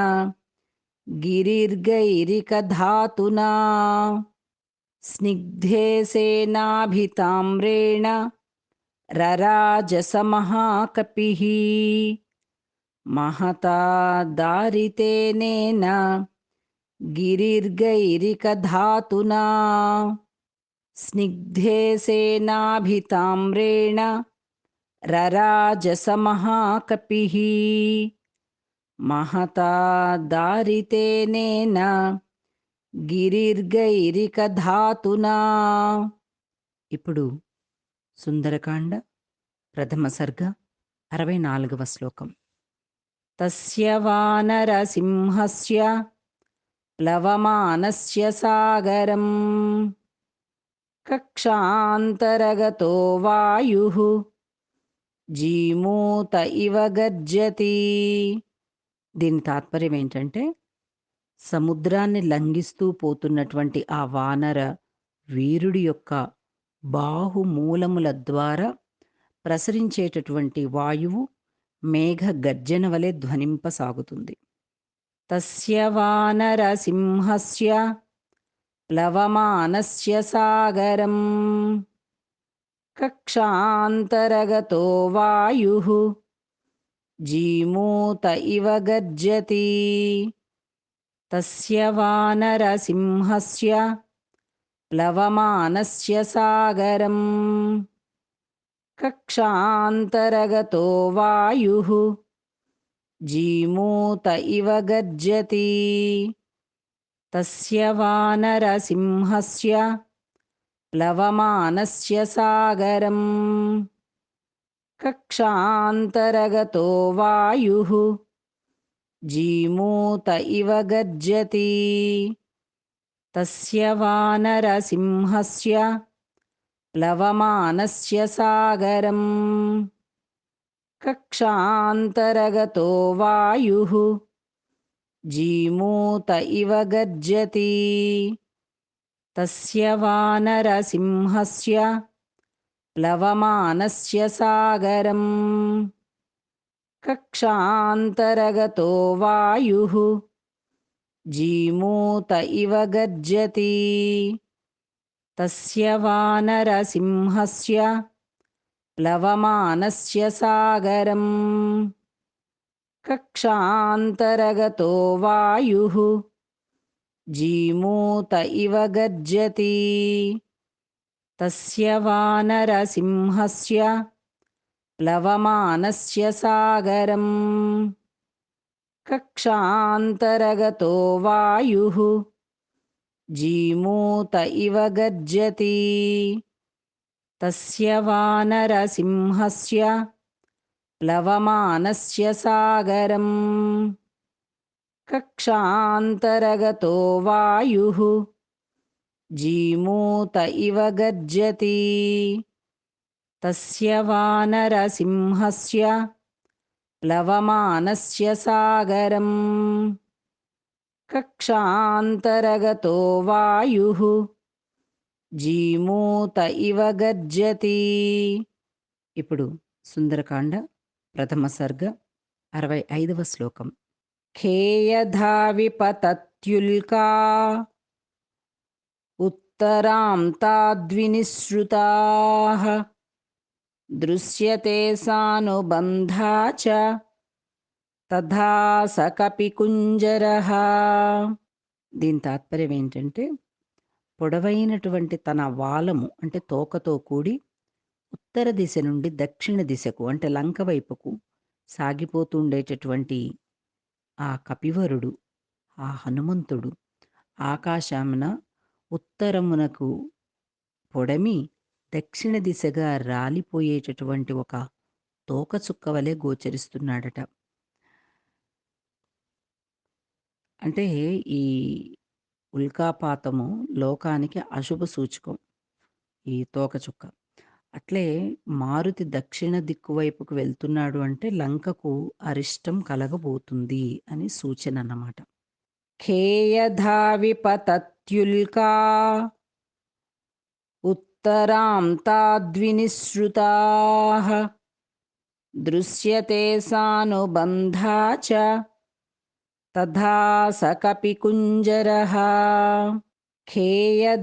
गिरिर्गैरिकधातुना स्निग्धे सेनाभिताम्रेण रराजसमहाकपिः महता दारितेनेन गिरिर्गैरिकधातुना स्निग्धे सेनाभिताम्रेण रराजसमहाकपिः महता दारितेनेन గిరిర్గైరికధాతునా. ఇప్పుడు సుందరకాండ ప్రథమ సర్గ 64వ శ్లోకం. తస్య వానరసింహస్య ప్లవమానస్య సాగరం కక్షాంతరగతో వాయుః జీమూత ఇవ గర్జతి. దీని తాత్పర్యం ఏంటంటే, సముద్రాన్ని లంఘిస్తూ పోతున్నటువంటి ఆ వానర వీరుడి యొక్క బాహుమూలముల ద్వారా ప్రసరించేటటువంటి వాయువు మేఘ గర్జన వలె ధ్వనింపసాగుతుంది. తస్య వానరసింహస్య ప్లవమానస్య సాగరం కక్షాంతరగతో వాయుః జీమూత ఇవ గర్జతి. తస్య వానరసింహస్య ప్లవమానస్య సాగరం కక్షాంతరగతో వాయుః జీమూత ఇవ గర్జతి. తస్య వానరసింహస్య ప్లవమానస్య సాగరం కక్షాంతరగతో వాయుః జీమూత ఇవ గర్జతి. తస్య వానరసింహస్య ప్లవమానస్య సాగరం కక్షాంతరగతో వాయుః జీమూత ఇవ గర్జతి. తస్య వానరసింహస్య ప్లవమానస్య సాగరం కక్షాంతరగతో వాయుః జీమూత ఇవ గర్జతి. తస్య వానరసింహస్య ప్లవమానస్య సాగరం కక్షాంతరగతో వాయుః జీమూత ఇవ గర్జతి. తస్య వానరసింహస్య ప్లవమానస్య సాగరం కక్షాంతరగతో వాయుః జీమూత ఇవ గర్జతి. తస్య వానరసింహస్య ప్లవమానస్య సాగరం కక్షాంతరగతో వాయుః జీమూత ఇవ గర్జతి. తస్య వానరసింహస్య ప్లవమానస్య సాగరం కక్షాంతరగతో వాయుః జీమూత ఇవ గర్జతి. ఇప్పుడు సుందరకాండ ప్రథమ సర్గ 65వ శ్లోకం. ఖేయధావిపతత్యుల్కా ఉత్తరాం తాద్వినిసృతాః దృశ్యతే సానుబంధా చ తథా స కపికుంజరః. దీని తాత్పర్యం ఏంటంటే, పొడవైనటువంటి తన వాలము అంటే తోకతో కూడి ఉత్తర దిశ నుండి దక్షిణ దిశకు అంటే లంక వైపుకు సాగిపోతుండేటటువంటి ఆ కపివరుడు, ఆ హనుమంతుడు ఆకాశమున ఉత్తరమునకు పొడమి దక్షిణ దిశగా రాలిపోయేటటువంటి ఒక తోకచుక్క వలె గోచరిస్తున్నాడట. అంటే ఈ ఉల్కాపాతము లోకానికి అశుభ సూచకం. ఈ తోకచుక్క. అట్లే మారుతి దక్షిణ దిక్కు వైపుకు వెళ్తున్నాడు అంటే లంకకు అరిష్టం కలగబోతుంది అని సూచనన్నమాట. ఖేయధావిపతత్యుల్కా ఉత్తరాం తాద్వినిసృతాః దృశ్యతే సానుబంధా చ తథా స కపికుంజరః. ఖేయధావిపతత్యుల్కా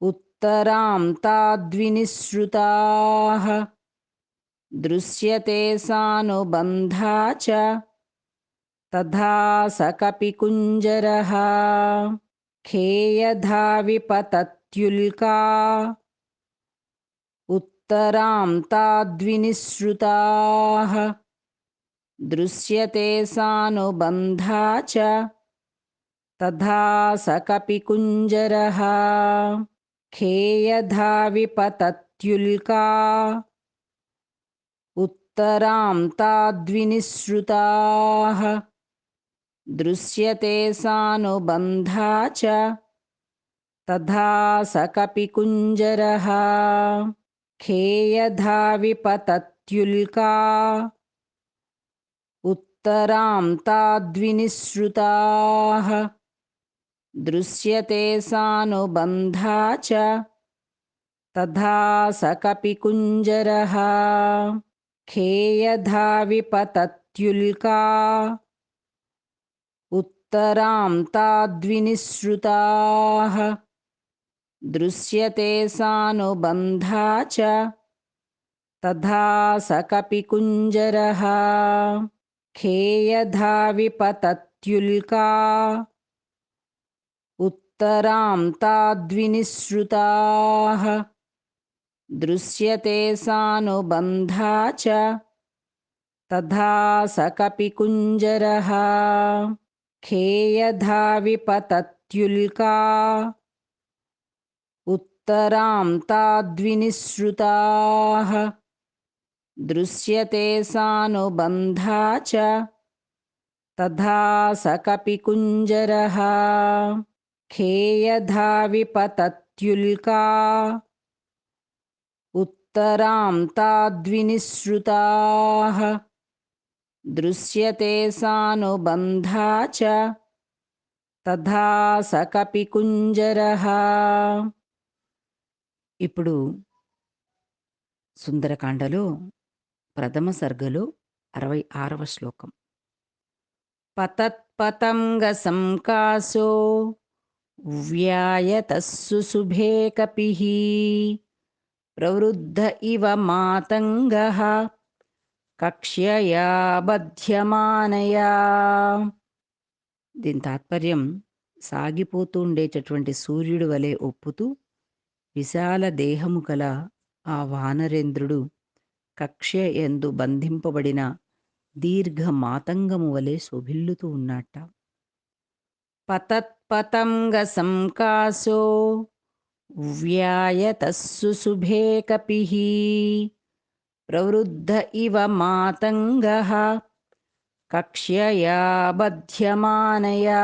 ఉత్తరాం తాద్వినిసృతాః దృశ్యతే సానుబంధా చ తథా స కపికుంజరః. ఖేయధావిపతత్యుల్కా ఉత్తరాం తాద్వినిసృతాః దృశ్యతే సానుబంధా చ తథా స కపికుంజరః. ఖేయధావిపతత్యుల్కా ఉత్తరాం తాద్వినిసృతాః దృశ్యతే సానుబంధా చ తథా స కపికుంజరః. ఖేయధావిపతత్యుల్కా ఉత్తరాం తాద్వినిసృతాః దృశ్యతే సానుబంధా చ తథా స కపికుంజరః. ఖేయధావిపతత్యుల్కా ఉత్తరాం తాద్వినిసృతాః దృశ్యతే సానుబంధా చ తథా స కపికుంజరః. ఖేయధావిపతత్యుల్కా ఉత్తరాం తాద్వినిసృతాః దృశ్యతే సానుబంధా చ తథా స కపికుంజరః. ఖేయధావిపతత్యుల్కా ఉత్తరాం తాద్వినిసృతాః దృశ్యతే సానుబంధా చ తథా స కపికుంజరః. ఖేయధావిపతత్యుల్కా ఉత్తరాం తాద్వినిసృతాః దృశ్యతే సానుబంధా చ తథా స కపికుంజరః. ఇప్పుడు సుందరకాండలో ప్రథమ సర్గలో 66వ శ్లోకం. పతత్పతంగ సంకాశో వ్యాయతస్సు శుభే కపిః ప్రవృద్ధ ఇవ మాతంగః కక్ష్యయా బధ్యమానయా. దీని తాత్పర్యం సాగిపోతూ ఉండేటటువంటి సూర్యుడు వలె ఒప్పుతూ విశాల దేహము కల ఆ వానరేంద్రుడు కక్ష్య యందు బంధింపబడిన దీర్ఘ మాతంగము వలె శోభిల్లుతూ ఉన్నట్ట. పతత్పతంగ సంకాశో వ్యాయతస్సు శుభే కపిః ప్రవృద్ధ ఇవ మాతంగః కక్ష్యయా బధ్యమానయా.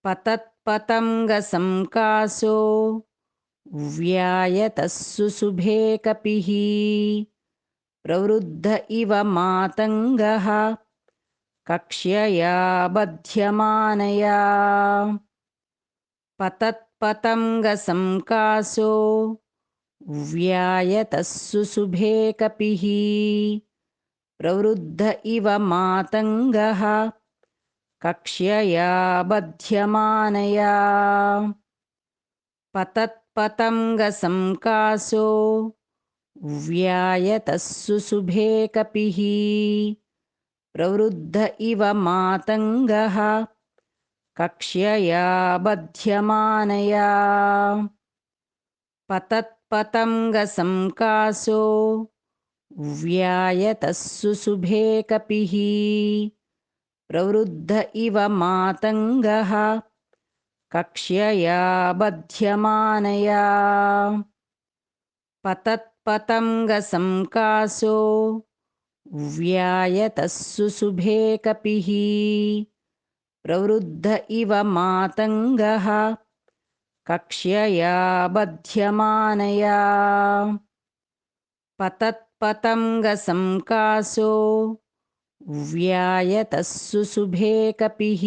పతత్పతంగ సంకాశో వ్యాయతస్సు శుభే కపిః ప్రవృద్ధ ఇవ మాతంగః కక్ష్యయా బధ్యమానయా. పతత్పతంగ సంకాశో వ్యాయతస్సు శుభే కపిః ప్రవృద్ధ ఇవ మాతంగః కక్ష్యయా బధ్యమానయా. పతత్పతంగ సంకాశో వ్యాయతస్సు శుభే కపిః ప్రవృద్ధ ఇవ మాతంగః కక్ష్యయా బధ్యమానయా. పతత్పతంగ సంకాశో వ్యాయతస్సు శుభే కపిః ప్రవృద్ధ ఇవ మాతంగః కక్ష్యయా బధ్యమానయా. పతత్పతంగ సంకాశో व्यायतः सुशुभे कपिः प्रवृद्ध इव मातङ्गः कक्ष्यया बध्यमानया पतत्पतङ्गसङ्कासो व्यायतः सुशुभे कपिः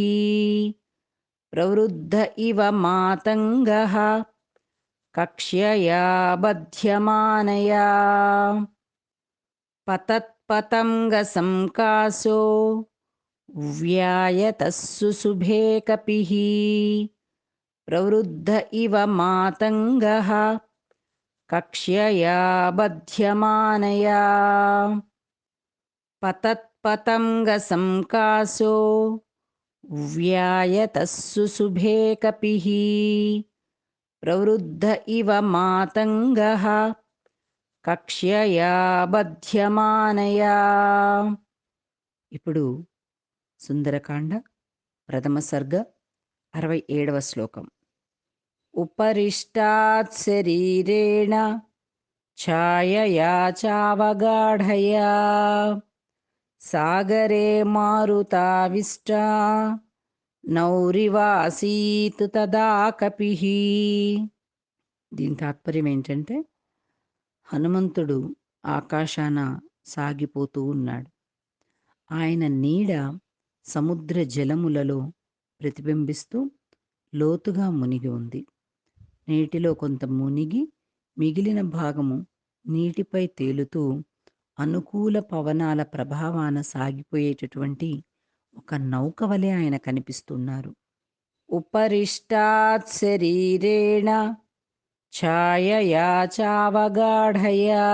प्रवृद्ध इव मातङ्गः कक्ष्यया बध्यमानया पतत्पतङ्गसङ्कासो व्यायतः सुशुभे कपिः प्रवृद्ध इव मातङ्गः कक्ष्यया बध्यमानया पतत्पतङ्गसङ्कासो व्यायतः सुशुभे कपिः प्रवृद्ध इव मातङ्गः కక్ష్యయా బధ్యమానయా. ఇప్పుడు సుందరకాండ ప్రథమ సర్గ 67వ శ్లోకం. ఉపరిష్టాత్ శరీరేణ ఛాయయా చావగాఢయా సాగరే మారుతావిష్టా నౌరివాసీత్ తదా కపిః. దీని తాత్పర్యం ఏంటంటే, హనుమంతుడు ఆకాశాన సాగిపోతూ ఉన్నాడు. ఆయన నీడ సముద్ర జలములలో ప్రతిబింబిస్తూ లోతుగా మునిగి ఉంది. నీటిలో కొంత మునిగి మిగిలిన భాగము నీటిపై తేలుతూ అనుకూల పవనాల ప్రభావాన సాగిపోయేటటువంటి ఒక నౌక వలె ఆయన కనిపిస్తున్నారు. ఉపరిష్టాత్ శరీరేణ ఛాయయా చావగాఢయా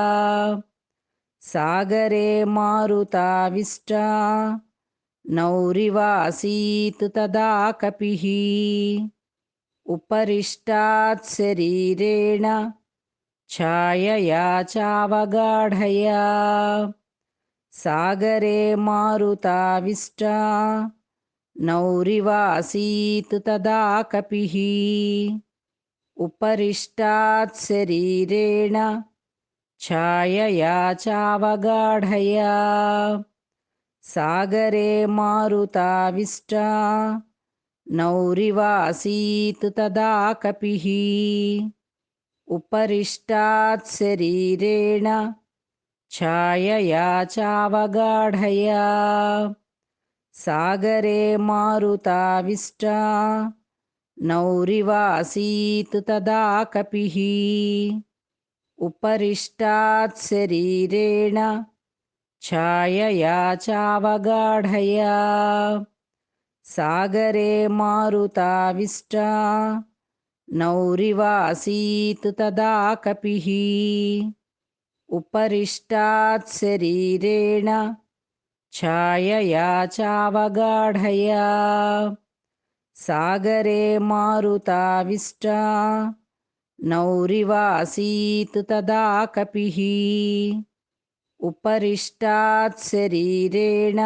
సాగరే మారుతావిష్టా నౌరివాసీత్ తదా కపిః. ఉపరిష్టాత్ శరీరేణ ఛాయయా చావగాఢయా సాగరే మారుతావిష్టా నౌరివాసీత్ తదా కపిః. ఉపరిష్టాత్ శరీరేణ ఛాయయా చావగాఢయా సాగరే మారుతావిష్టా నౌరివాసీత్ తదా కపిః. ఉపరిష్టాత్ శరీరేణ ఛాయయా చావగాఢయా సాగరే మారుతావిష్టా నౌరివాసీత్ తదా కపిః. ఉపరిష్టాత్ శరీరేణ ఛాయయా చావగాఢయా సాగరే మారుతావిష్టా నౌరివాసీత్ తదా కపిః. ఉపరిష్టాత్ శరీరేణ ఛాయయా చావగాఢయా సాగరే మారుతావిష్టా నౌరివాసీత్ తదా కపిః. ఉపరిష్టాత్ శరీరేణ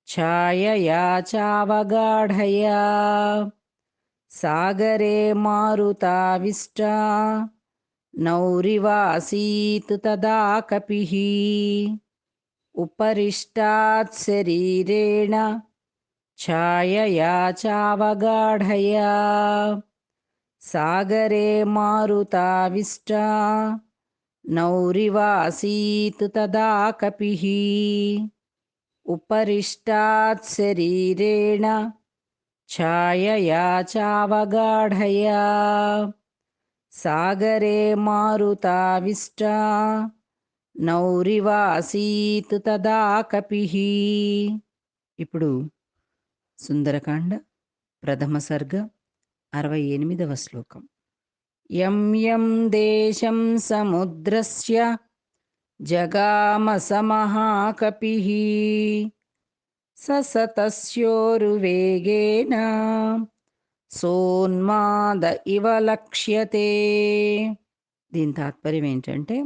ఛాయయా చావగాఢయా సాగరే మారుతావిష్టా నౌరివాసీత్ తదా కపిః. ఉపరిష్టాత్ శరీరేణ ఛాయయా చావగాఢయా సాగరే మారుతావిష్టా నౌరివాసీత్ తదా కపిః. ఉపరిష్టాత్ శరీరేణ ఛాయయా చావగాఢయా సాగరే మారుతావిష్టా నౌరివాసీత్ తదా కపిః. ఇప్పుడు సుందరకాండ ప్రథమ సర్గ 68వ శ్లోకం. యం యం దేశం సముద్రస్య జగామ సమహాకపిః సతస్యోరువేగేన సోన్మాద ఇవ లక్ష్యతే. దీని తాత్పర్యం ఏంటంటే,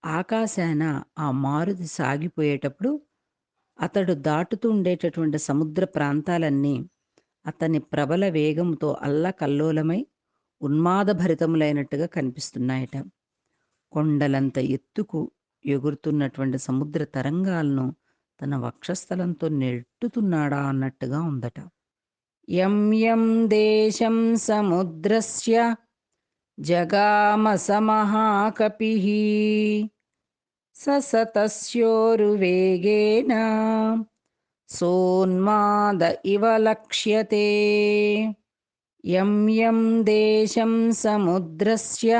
ఆకాశాన ఆ మారుతి సాగిపోయేటప్పుడు అతడు దాటుతూ ఉండేటటువంటి సముద్ర ప్రాంతాలన్నీ అతని ప్రబల వేగంతో అల్లకల్లోలమై ఉన్మాదభరితములైనట్టుగా కనిపిస్తున్నాయట. కొండలంత ఎత్తుకు ఎగురుతున్నటువంటి సముద్ర తరంగాలను తన వక్షస్థలంతో నెట్టుతున్నాడా అన్నట్టుగా ఉందట. యం యం దేశం సముద్రస్య జగామ సమహాకపిః సతస్యోరువేగేన సోన్మాద ఇవ లక్ష్యతే. యం యం దేశం సముద్రస్య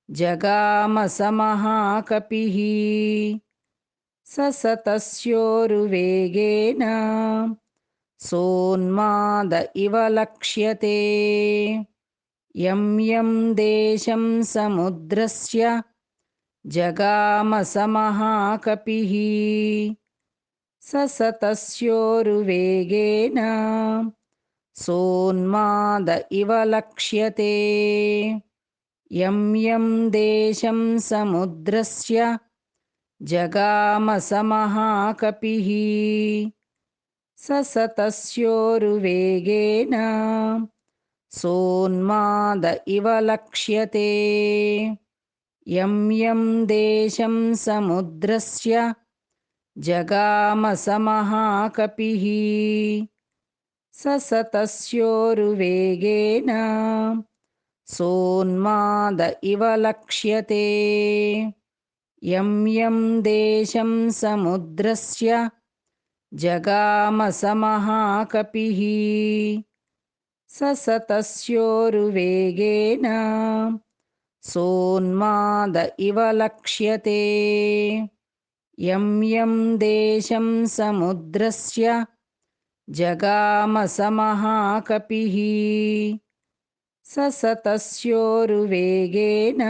జగామ సమహాకపిః సతస్యోరువేగేన సోన్మాద ఇవ లక్ష్యతే. యం యం దేశం సముద్రస్య జగామ సమహాకపిః సతస్యోరువేగేన సోన్మాద ఇవ లక్ష్యతే. యం యం దేశం సముద్రస్య జగామ సమహాకపిః సతస్యోరువేగేన సోన్మాద ఇవ లక్ష్యతే. యం యం దేశం సముద్రస్య జగామ సమహాకపిః సతస్యోరువేగేన సోన్మాద ఇవ లక్ష్యతే. యం యం దేశం సముద్రస్య జగామ సమహాకపిః సతస్యోరువేగేన సోన్మాద ఇవ లక్ష్యతే. యం యం దేశం సముద్రస్య జగామ సమహాకపిః సతస్యోరువేగేన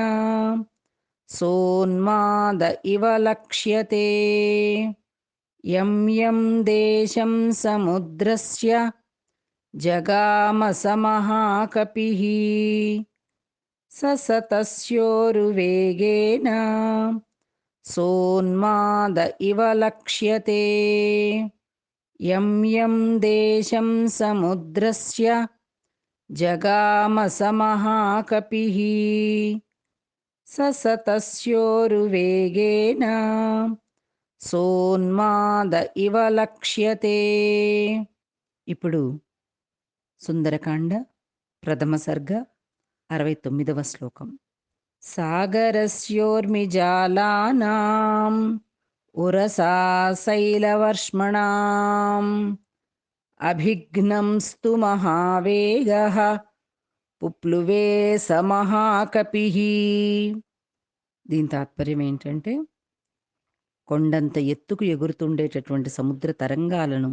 సోన్మాద ఇవ లక్ష్యతే. యం యం దేశం సముద్రస్య జగామ సమహాకపిః సతస్యోరువేగేన సోన్మాద ఇవ లక్ష్యతే. యం యం దేశం సముద్రస్య జగామ సమహాకపిః సతస్యోరువేగేన సోన్మాద ఇవ లక్ష్యతే. ఇప్పుడు సుందరకాండ ప్రథమ సర్గ 69వ శ్లోకం. సాగరస్యోర్మిజాలానాం ఉరసా శైలవర్ష్మణాం అభిఘ్నం స్తు మహావేగః పుప్లువే సమహాకపిః. దీని తాత్పర్యం ఏంటంటే, కొండంత ఎత్తుకు ఎగురుతుండేటటువంటి సముద్ర తరంగాలను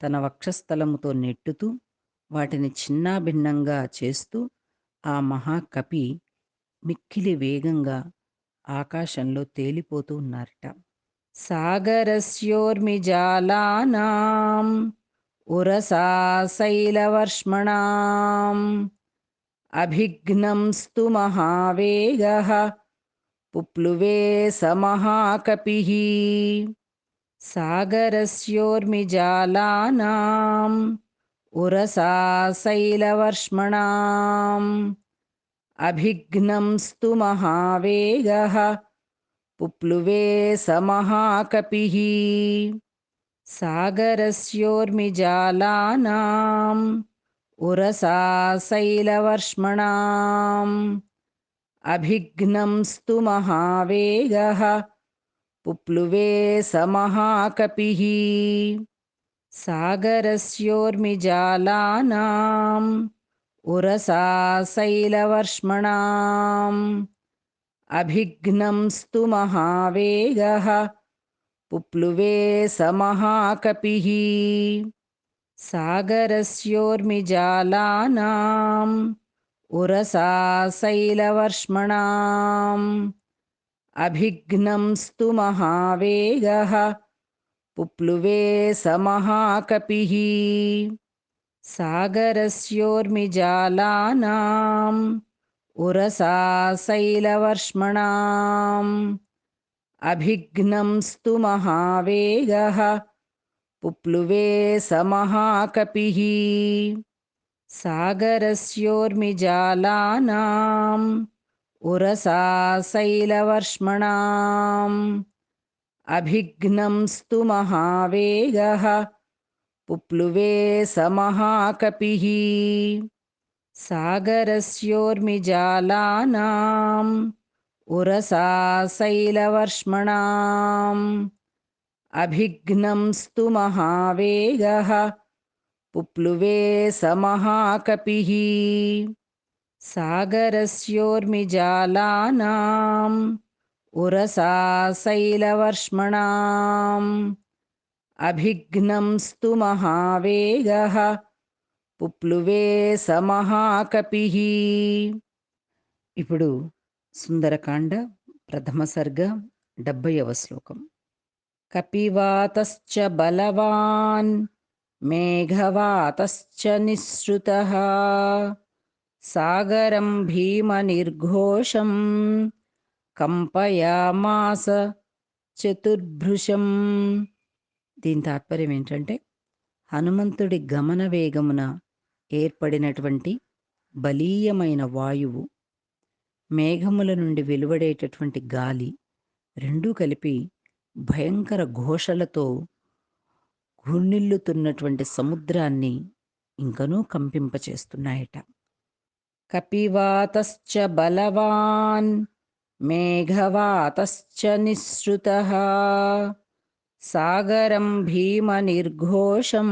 తన వక్షస్థలముతో నెట్టుతూ వాటిని చిన్నాభిన్నంగా చేస్తూ ఆ మహాకపి మిక్కిలి వేగంగా ఆకాశంలో తేలిపోతూ ఉన్నారట. సాగరస్యోర్మిజాలానాం ఉరసా శైలవర్ష్మణాం అభిఘ్నం స్తు మహావేగః పుప్లువే సమహాకపిః. సాగరస్యోర్మిజాలానాం ఉరసా శైలవర్ష్మణాం అభిఘ్నం స్తు మహావేగః పుప్లువే సమహాకపిః. సాగరస్యోర్మిజాలానాం ఉరసా శైలవర్ష్మణాం అభిఘ్నం స్తు మహావేగః పుప్లువే సమహాకపిః. సాగరస్యోర్మిజాలానాం ఉరసా శైలవర్ష్మణాం అభిఘ్నం స్తు మహావేగః పుప్లువే సమహాకపిః. సాగరస్యోర్మిజాలానాం ఉరసా శైలవర్ష్మణాం అభిఘ్నం స్తు మహావేగః పుప్లువే సమహాకపిః. సాగరస్యోర్మిజాలానాం ఉరసా శైలవర్ష్మణాం అభిఘ్నం స్తు మహావేగః పుప్లువే సమహాకపిః. సాగరస్యోర్మిజాలానాం उरसा शैलवर्ष्मणाम् अभिघ्नं स्तु महावेगः पुप्लुवे स महाकपिः सागरस्योर्मिजालानाम् उरसा शैलवर्ष्मणाम् अभिघ्नं स्तु महावेगः पुप्लुवे स महाकपिः सागरस्योर्मिजालानाम् उरसा शैलवर्ष्मणाम् अभिघ्नं स्तु महावेगः పుప్లువే సమహాకపిః. ఇప్పుడు సుందరకాండ ప్రథమ సర్గ 70వ శ్లోకం. కపివాతశ్చ బలవాన్ మేఘవాతశ్చ నిస్సృతః సాగరం భీమనిర్ఘోషం కంపయామాస చతుర్భృశం. దీని తాత్పర్యం ఏంటంటే హనుమంతుడి గమన వేగమున ఏర్పడినటువంటి బలీయమైన వాయువు, మేఘముల నుండి వెలువడేటటువంటి గాలి రెండూ కలిపి భయంకర ఘోషలతో ఘుర్నిల్లుతున్నటువంటి సముద్రాన్ని ఇంకనూ కంపింపచేస్తున్నాయట. కపివాతశ్చ బలవాన్ మేఘవాతశ్చ నిస్సృతః సాగరం భీమనిర్ఘోషం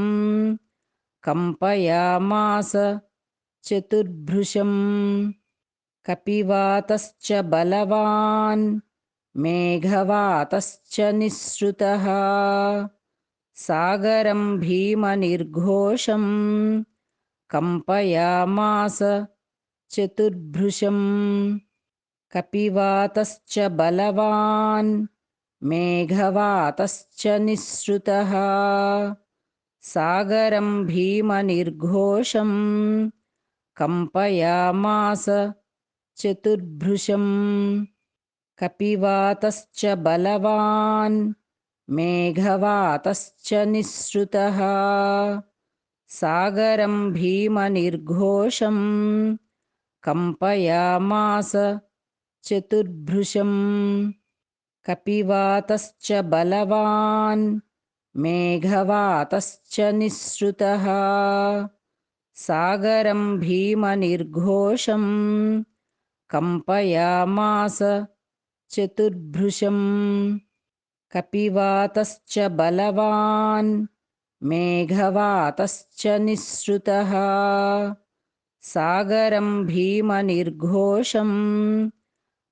కంపయామాస చతుర్భృశం. కపివాతశ్చ బలవాన్ మేఘవాతశ్చ నిస్సృతః సాగరం భీమనిర్ఘోషం కంపయామాస చతుర్భృశం. కపివాతశ్చ బలవాన్ మేఘవాతశ్చ నిస్సృతః సాగరం భీమనిర్ఘోషం కంపయామాస చతుర్భృశం. కపివాతశ్చ బలవాన్ మేఘవాతశ్చ నిస్సృతః సాగరం భీమనిర్ఘోషం కంపయామాస చతుర్భృశం. కపివాతశ్చ బలవాన్ మేఘవాతశ్చ నిస్సృతః సాగరం భీమనిర్ఘోషం కంపయామాస చతుర్భృశం. కపివాతశ్చ బలవాన్ మేఘవాతశ్చ నిస్సృతః సాగరం భీమనిర్ఘోషం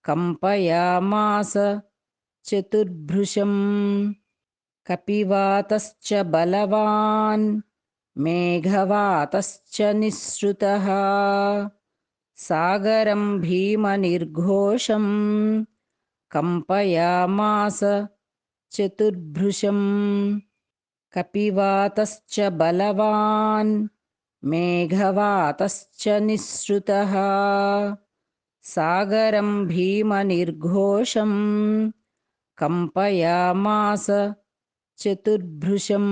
కంపయామాస చతుర్భృశం. కపివాతశ్చ బలవాన్ మేఘవాతశ్చ నిస్సృతః సాగరం భీమనిర్ఘోషం కంపయామాస చతుర్భృశం. కపివాతశ్చ బలవాన్ మేఘవాతశ్చ నిస్సృతః సాగరం భీమనిర్ఘోషం కంపయామాస చతుర్భృశం.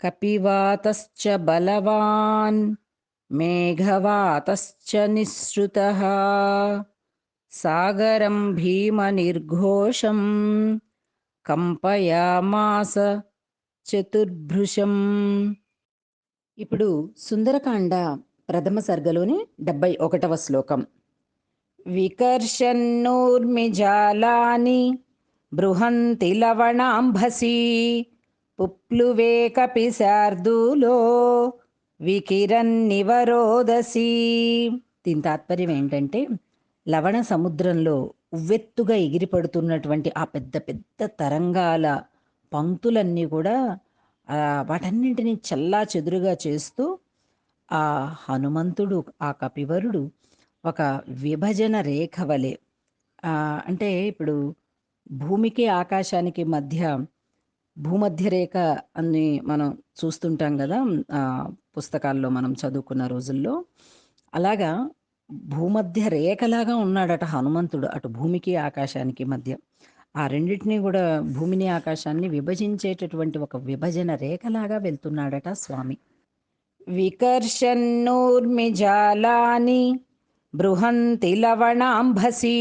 కపివాతశ్చ బలవాన్ మేఘవాతశ్చ నిస్సృతః సాగరం భీమనిర్ఘోషం కంపయామాస చతుర్భృశం. ఇప్పుడు సుందరకాండ ప్రథమ సర్గలోని 71వ శ్లోకం. వికర్షన్నూర్మిజాలాని బృహంతి లవణాంభసి పుప్లువే కపి శార్దూలో వికిరన్నివరోదసి. దీని తాత్పర్యం ఏంటంటే లవణ సముద్రంలో ఉవ్వెత్తుగా ఎగిరిపడుతున్నటువంటి ఆ పెద్ద పెద్ద తరంగాల పంక్తులన్నీ కూడా వాటన్నింటినీ చల్లా చెదురుగా చేస్తూ ఆ హనుమంతుడు, ఆ కపివరుడు ఒక విభజన రేఖ వలె, అంటే ఇప్పుడు భూమికి ఆకాశానికి మధ్య భూమధ్య రేఖ అని మనం చూస్తుంటాం కదా పుస్తకాల్లో మనం చదువుకున్న రోజుల్లో. అలాగా భూమధ్య రేఖలాగా ఉన్నాడట హనుమంతుడు, అటు భూమికి ఆకాశానికి మధ్య. ఆ రెండింటినీ కూడా, భూమిని ఆకాశాన్ని విభజించేటటువంటి ఒక విభజన రేఖలాగా వెళ్తున్నాడట స్వామి. వికర్షన్నూర్మిజాలాని बृहन्ति लवणाम्भसी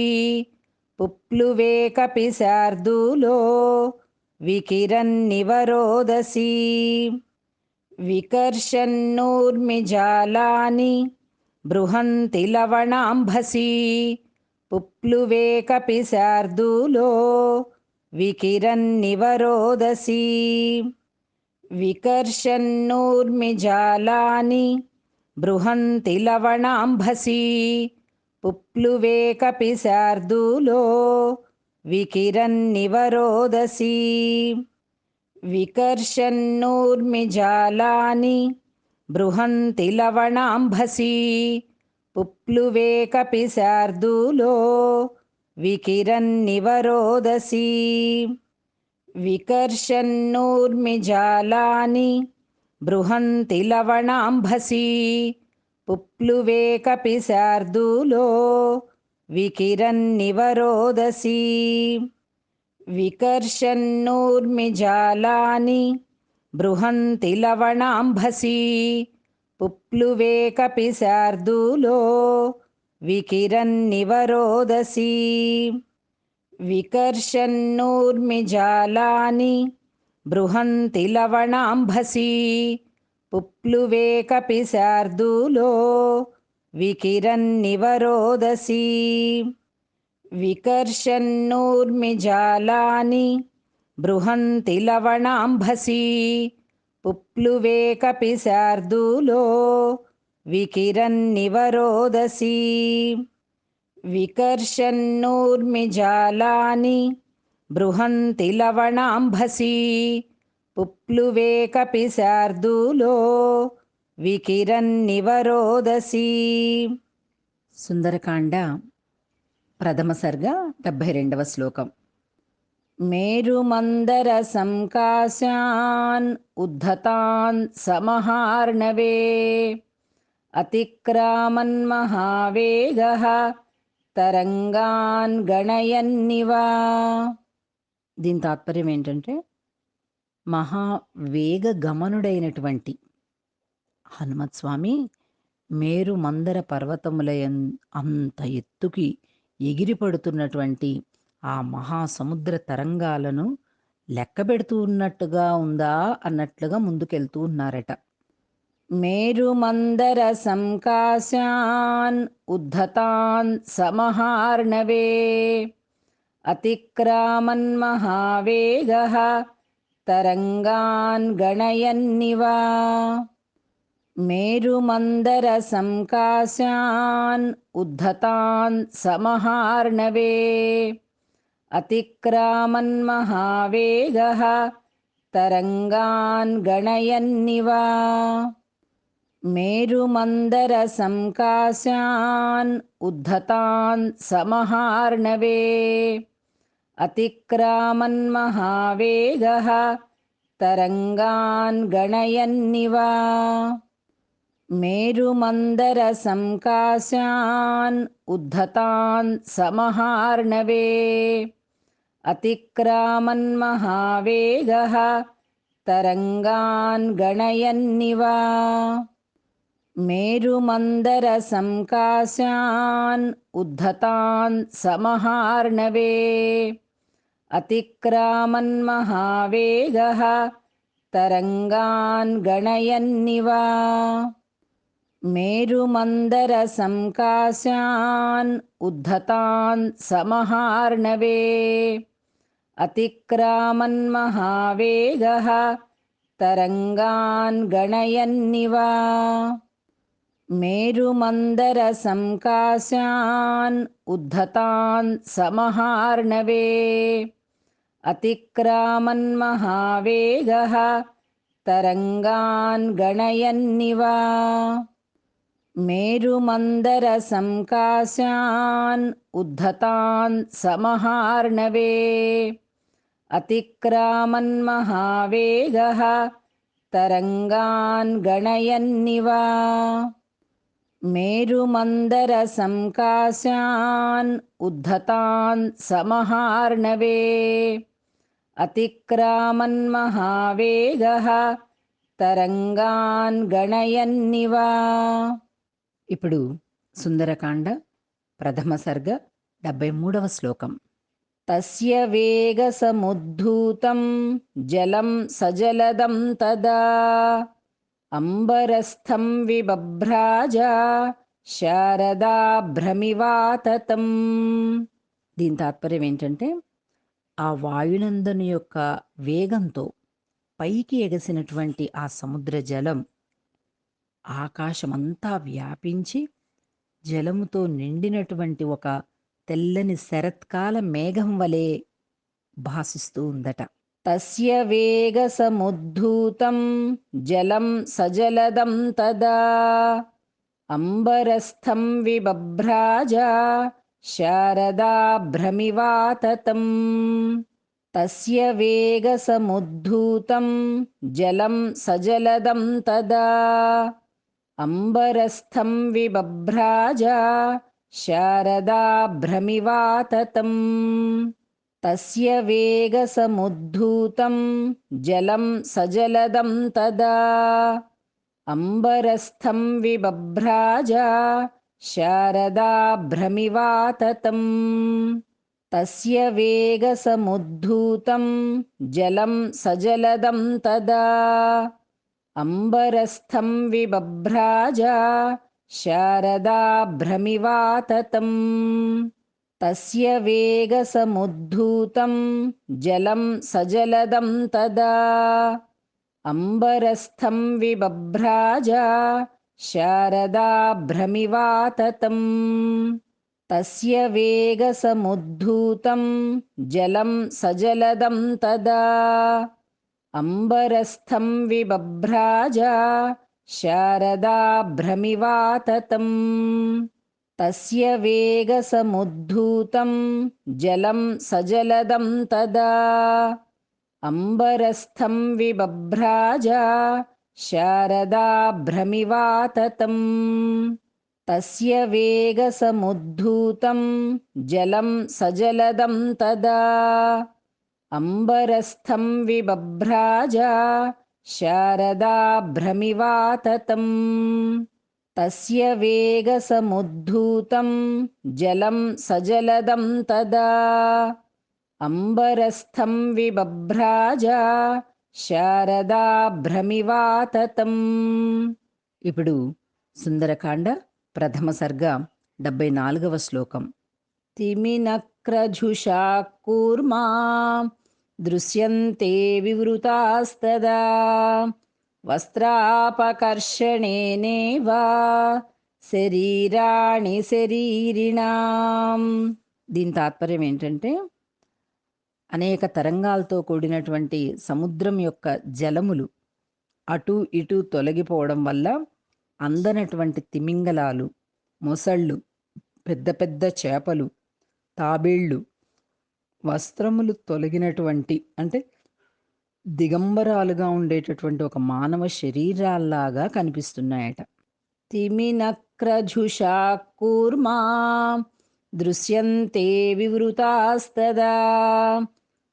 पुप्लुवे कपि शार्दूलो विकिरन्निव रोदसी विकर्षन्नूर्मिजालानि बृहन्ति लवणाम्भसी पुप्लुवे कपि शार्दूलो विकिरन्निव रोदसी विकर्षन्नूर्मिजालानि बृहन्ति लवणाम्भसी पुप्लुवे कपि शार्दूलो विकिरन्निव रोदसी विकर्षन्नूर्मिजालानि बृहन्ति लवणाम्भसी पुप्लुवे कपि शार्दूलो विकिरन्निव रोदसी विकर्षन्नूर्मिजालानि बृहन्ति लवणाम्भसी पुप्लुवे कपि शार्दूलो विकिरन्निव रोदसी विकर्षन्नूर्मिजालानि बृहन्ति लवणाम्भसी पुप्लुवे कपि शार्दूलो विकिरन्निव रोदसी विकर्षन्नूर्मिजालानि बृहन्ति लवणाम्भसी पुप्लुवे कपि शार्दूलो विकिरन्निव रोदसी विकर्षन्नूर्मिजालानि बृहन्ति लवणाम्भसी पुप्लुवे कपि शार्दूलो विकिरन्निव रोदसी विकर्षन्नूर्मिजालानि बृहन्ति लवणाम्भसी पुप्लुवे कपि शार्दूलो विकिरन्निव रोदसी సుందరకాండ ప్రథమ సర్గ 72వ శ్లోకం. మేరుమందర సంకాశాన్ ఉద్ధతాన్ సమహార్ణవే అతిక్రామన్ మహావేగః తరంగాన్ గణయన్నివ. దీని తాత్పర్యం ఏంటంటే, మహావేగ గమనుడైనటువంటి హనుమత్ స్వామి మేరు మందర పర్వతముల అంత ఎత్తుకి ఎగిరిపడుతున్నటువంటి ఆ మహాసముద్ర తరంగాలను లెక్కబెడుతూ ఉన్నట్టుగా ఉందా అన్నట్లుగా ముందుకెళ్తూ ఉన్నారట. మేరు మందర సంకాశాన్ ఉద్ధతాన్ సమహార్ణవే అతిక్రామన్ మహావేగః తరంగాన్ గణయన్నివ. మేరుమందర సంకాశాన్ ఉద్ధతాన్ సమహార్ణవే అతిక్రామన్ మహావేగః తరంగాన్ గణయన్నివ. మేరుమందర సంకాశాన్ ఉద్ధతాన్ సమహార్ణవే అతిక్రామన్ మహావేగః తరంగాన్ గణయన్నివ. మేరుమందర సంకాశాన్ ఉద్ధతాన్ సమహార్ణవే అతిక్రామన్ మహావేగః తరంగాన్ గణయన్నివ. మేరుమందర సంకాశాన్ ఉద్ధతాన్ సమహార్ణవే అతిక్రామన్ మహావేగః తరంగాన్ గణయన్నివ. మేరుమందర సంకాశాన్ ఉద్ధతాన్ సమహార్ణవే అతిక్రామన్ మహావేగః తరంగాన్ గణయన్నివ. మేరుమందర సంకాశాన్ ఉద్ధతాన్ సమహార్ణవే అతిక్రామన్ మహావేగః తరంగాన్ గణయన్నివ. మేరుమందర సంకాశాన్ ఉద్ధతాన్ సమహార్ణవే అతిక్రామన్ మహావేగః తరంగాన్ గణయన్నివ. మేరుమందర సంకాశాన్ ఉద్ధతాన్ సమహార్ణవే అతిక్రామన్ మహావేగః తరంగాన్ గణయన్నివ. ఇప్పుడు సుందరకాండ ప్రథమ సర్గ 73వ శ్లోకం. తస్య వేగసముద్ధూతం జలం సజలదం తదా అంబరస్థం విబభ్రాజ శారదా భ్రమివాతతం. దీని తాత్పర్యం ఏంటంటే, ఆ వాయునందను యొక్క వేగంతో పైకి ఎగసినటువంటి ఆ సముద్ర జలం ఆకాశమంతా వ్యాపించి జలముతో నిండినటువంటి ఒక తెల్లని శరత్కాల మేఘం వలె భాసిస్తూ ఉందట. తస్య వేగసముద్ధూతం జలం సజలదం తదా అంబరస్థం విబభ్రాజ శారదా భ్రమివాతతం. తస్య వేగసముద్ధూతం జలం సజలదం తదా అంబరస్థం విబభ్రాజ శారదా భ్రమివాతతం. తస్య వేగసముద్ధూతం జలం సజలదం తదా అంబరస్థం విబభ్రాజ శారదా భ్రమివాతతం. తస్య వేగసముద్ధూతం జలం సజలదం తదా అంబరస్థం విబభ్రాజ శారదా భ్రమివాతతం. తస్య వేగసముద్ధూతం జలం సజలదం తదా అంబరస్థం విబభ్రాజ శారదా భ్రమివాతతం. తస్య వేగసముద్ధూతం జలం సజలదం తదా అంబరస్థం విబభ్రాజ శారదా భ్రమివాతతం. తస్య వేగసముద్ధూతం జలం సజలదం తదా అంబరస్థం విబభ్రాజ శారదా భ్రమివాతతం. తస్య వేగసముద్ధూతం జలం సజలదం తదా అంబరస్థం విబభ్రాజ శారదా భ్రమివాతతం. తస్య వేగసముద్ధూతం జలం సజలదం తదా అంబరస్థం విబభ్రాజ శారదా భ్రమివాతతం. ఇప్పుడు సుందరకాండ ప్రథమ సర్గ 74వ శ్లోకం. తిమినక్రఝుషా కూర్మా దృశ్యంతే వివృతాస్తదా వస్త్రాపకర్షణేనేవ శరీరాణి శరీరిణాం. దీని తాత్పర్యం ఏంటంటే, అనేక తరంగాలతో కూడినటువంటి సముద్రం యొక్క జలములు అటు ఇటు తొలగిపోవడం వల్ల అందనటువంటి తిమింగలాలు, మొసళ్ళు, పెద్ద పెద్ద చేపలు, తాబేళ్ళు వస్త్రములు తొలగినటువంటి అంటే దిగంబరాలుగా ఉండేటటువంటి ఒక మానవ శరీరాల్లాగా కనిపిస్తున్నాయట. తిమినక్రఝుషా కూర్మా దృశ్యంతే వివృతాస్తదా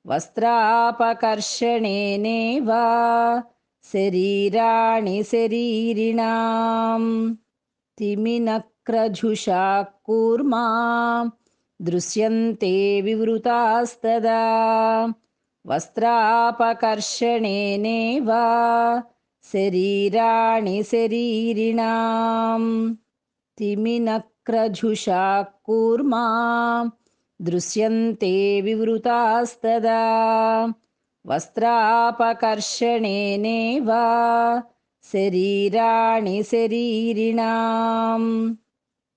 వస్త్రాపకర్షణేనేవ శరీరాణి శరీరిణాం. తిమినక్రఝుషా కూర్మా దృశ్యంతే వివృతాస్తదా వస్త్రాపకర్షణేనేవ శరీరాణి శరీరిణాం. తిమినక్రఝుషా కూర్మా దృశ్యంతే వివృతాస్తదా వస్త్రాపకర్షణేనేవ శరీరాణి శరీరిణాం.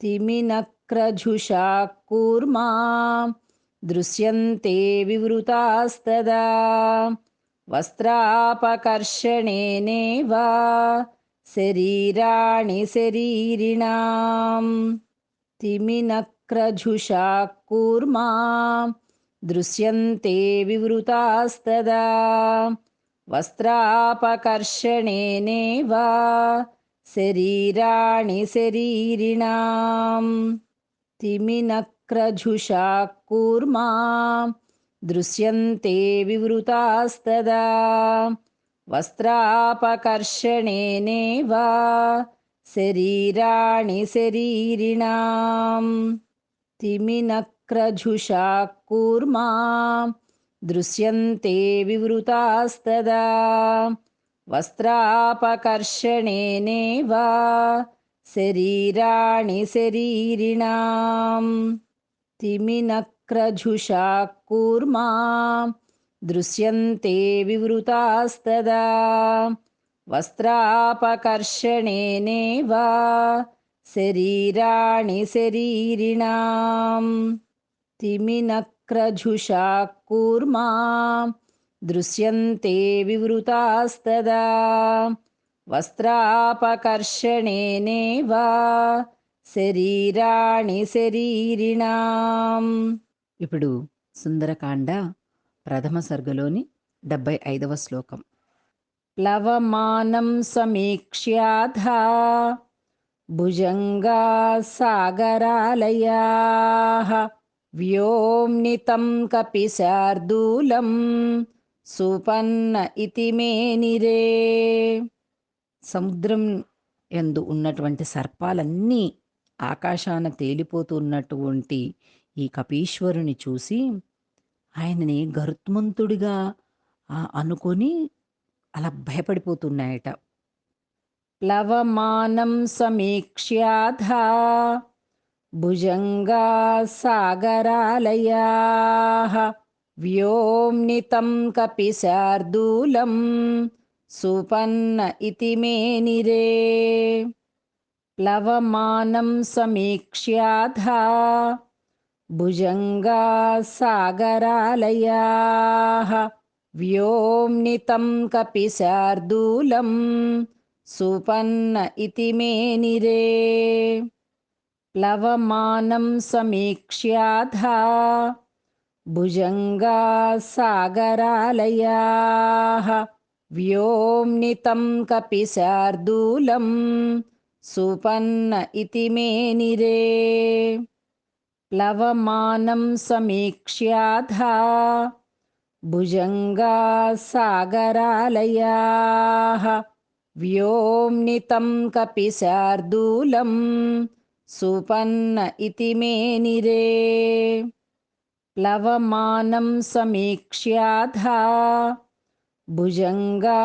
తిమినక్రఝుషా కూర్మా దృశ్యంతే వివృతాస్తదా వస్త్రాపకర్షణేనేవ శరీరాణి శరీరిణాం. తిమినక్రఝుషా కూర్మా దృశ్యంతే వివృతాస్తదా వస్త్రాపకర్షణేనేవ శరీరాణి శరీరిణాం. తిమినక్రఝుషా కూర్మా దృశ్యంతే వివృతాస్తదా వస్త్రాపకర్షణేనేవ శరీరాణి శరీరిణాం. తిమినక్రఝుషా కూర్మా దృశ్యంతే వివృతాస్తదా వస్త్రాపకర్షణేనేవ శరీరాణి శరీరిణాం తిమినక్రఝుషా కూర్మా దృశ్యంతే వివృతాస్తదా వస్త్రాపకర్షణేనేవ శరీరాణి శరీరిణాం తిమినక్రఝుషా కూర్మా దృశ్యంతే వివృతాస్తదా వస్త్రాపకర్షణేనేవ శరీరాణి శరీరిణాం. ఇప్పుడు సుందరకాండ ప్రథమ సర్గలోని 75వ శ్లోకం. ప్లవమానం సమీక్ష్యాధా భుజంగా సాగరాలయాః వ్యోమ్నితం కపిశార్దూలం సుపన్న ఇతి మేనిరే. సముద్రం యందు ఉన్నటువంటి సర్పాలన్నీ ఆకాశాన తేలిపోతున్నటువంటి ఈ కపీశ్వరుని చూసి ఆయనని గరుత్మంతుడిగా అనుకొని అలా భయపడిపోతున్నాయట. ప్లవమానం సమీక్ష్యాధా భుజంగా సాగరాలయాః వ్యోమ్నితం కపిశార్దూలం సుపన్న ఇతి మేనిరే. ప్లవమానం సమీక్ష్యాధా భుజంగా సాగరాలయాః వ్యోమ్నితం కపిశార్దూలం సుపన్న ఇతి మేనిరే. ప్లవమానం సమీక్ష్యాధా భుజంగా సాగరాలయాః వ్యోమ్నితం కపిశార్దూలం సుపన్న ఇతి మేనిరే. ప్లవమానం సమీక్ష్యాధా భుజంగా సాగరాలయాః వ్యోమ్నితం కపిశార్దూలం సుపన్న ఇతి మేనిరే. ప్లవమానం సమీక్ష్యాధా భుజంగా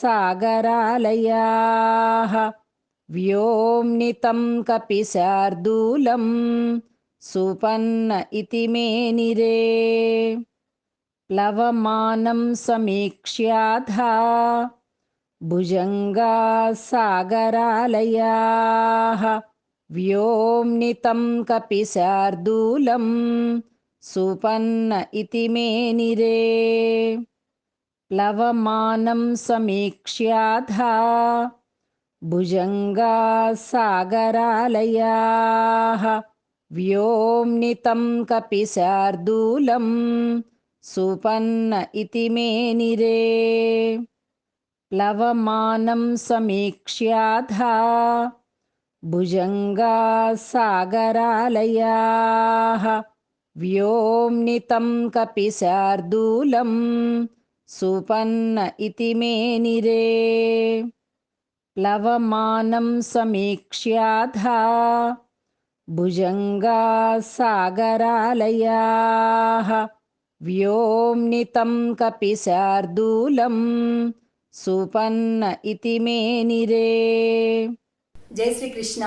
సాగరాలయాః వ్యోమ్నితం కపిశార్దూలం సుపన్న ఇతి మేనిరే. ప్లవమానం సమీక్ష్యాధా భుజంగా సాగరాలయాః వ్యోమ్నితం కపిశార్దూలం సుపన్న ఇతి మేనిరే. ప్లవమానం సమీక్ష్యాధా భుజంగా సాగరాలయాః వ్యోమ్నితం కపిశార్దూలం సుపన్న ఇతి మేనిరే. ప్లవమానం సమీక్ష్యాధా భుజంగా సాగరాలయాః వ్యోమ్నితం కపిశార్దూలం సుపన్న ఇతి మేనిరే. ప్లవమానం సమీక్ష్యాధా భుజంగా సాగరాలయాః వ్యోమ్నితం కపిశార్దూలం సుపన్న ఇతి మేనిరే. జై శ్రీకృష్ణ,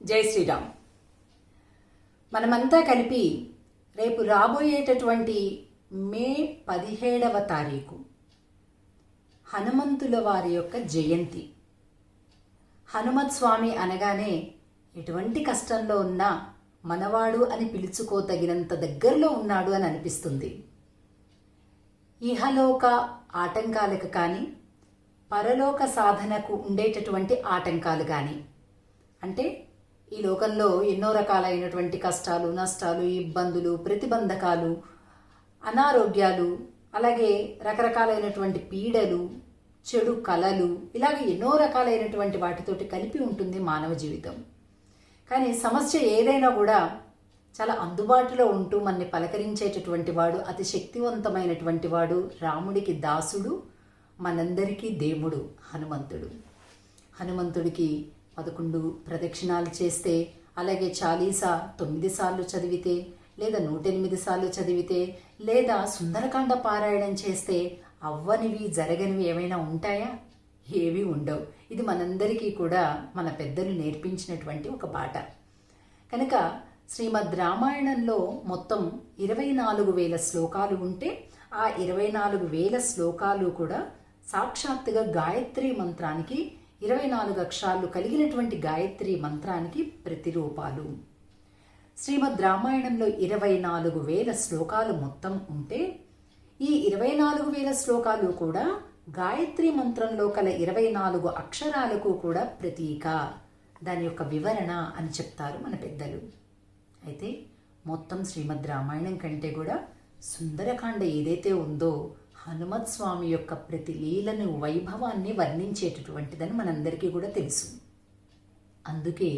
జై శ్రీరామ్. మనమంతా కలిపి రేపు రాబోయేటటువంటి మే 17వ తారీఖు హనుమంతుల వారి యొక్క జయంతి. హనుమత్ స్వామి అనగానే ఎటువంటి కష్టంలో ఉన్నా మనవాడు అని పిలుచుకోతగినంత దగ్గరలో ఉన్నాడు అని అనిపిస్తుంది. ఇహలోక ఆటంకాలకు కానీ పరలోక సాధనకు ఉండేటటువంటి ఆటంకాలు కానీ, అంటే ఈ లోకంలో ఎన్నో రకాలైనటువంటి కష్టాలు, నష్టాలు, ఇబ్బందులు, ప్రతిబంధకాలు, అనారోగ్యాలు, అలాగే రకరకాలైనటువంటి పీడలు, చెడు కలలు, ఇలాగే ఎన్నో రకాలైనటువంటి వాటితోటి కలిపి ఉంటుంది మానవ జీవితం. కానీ సమస్య ఏదైనా కూడా చాలా అందుబాటులో ఉంటూ మనని పలకరించేటటువంటి వాడు, అతి శక్తివంతమైనటువంటి వాడు, రాముడికి దాసుడు, మనందరికీ దేవుడు హనుమంతుడు. హనుమంతుడికి 11 ప్రదక్షిణాలు చేస్తే అలాగే చాలీసా 9 సార్లు చదివితే, లేదా 108 సార్లు చదివితే, లేదా సుందరకాండ పారాయణం చేస్తే అవ్వనివి జరగనివి ఏమైనా ఉంటాయా? ఏవి ఉండవు. ఇది మనందరికీ కూడా మన పెద్దలు నేర్పించినటువంటి ఒక బాట. కనుక శ్రీమద్ రామాయణంలో మొత్తం 24,000 శ్లోకాలు ఉంటే ఆ 24,000 శ్లోకాలు కూడా సాక్షాత్తుగా గాయత్రి మంత్రానికి 24 అక్షరాలు కలిగినటువంటి గాయత్రి మంత్రానికి ప్రతిరూపాలు. శ్రీమద్ రామాయణంలో 24,000 శ్లోకాలు మొత్తం ఉంటే ఈ 24,000 శ్లోకాలు కూడా గాయత్రి మంత్రంలో కల 24 అక్షరాలకు కూడా ప్రతీక, దాని యొక్క వివరణ అని చెప్తారు మన పెద్దలు. అయితే మొత్తం శ్రీమద్ రామాయణం కంటే కూడా సుందరకాండ ఏదైతే ఉందో హనుమత్ స్వామి యొక్క ప్రతి లీలను వైభవాన్ని వర్ణించేటటువంటిదని మనందరికీ కూడా తెలుసు. అందుకే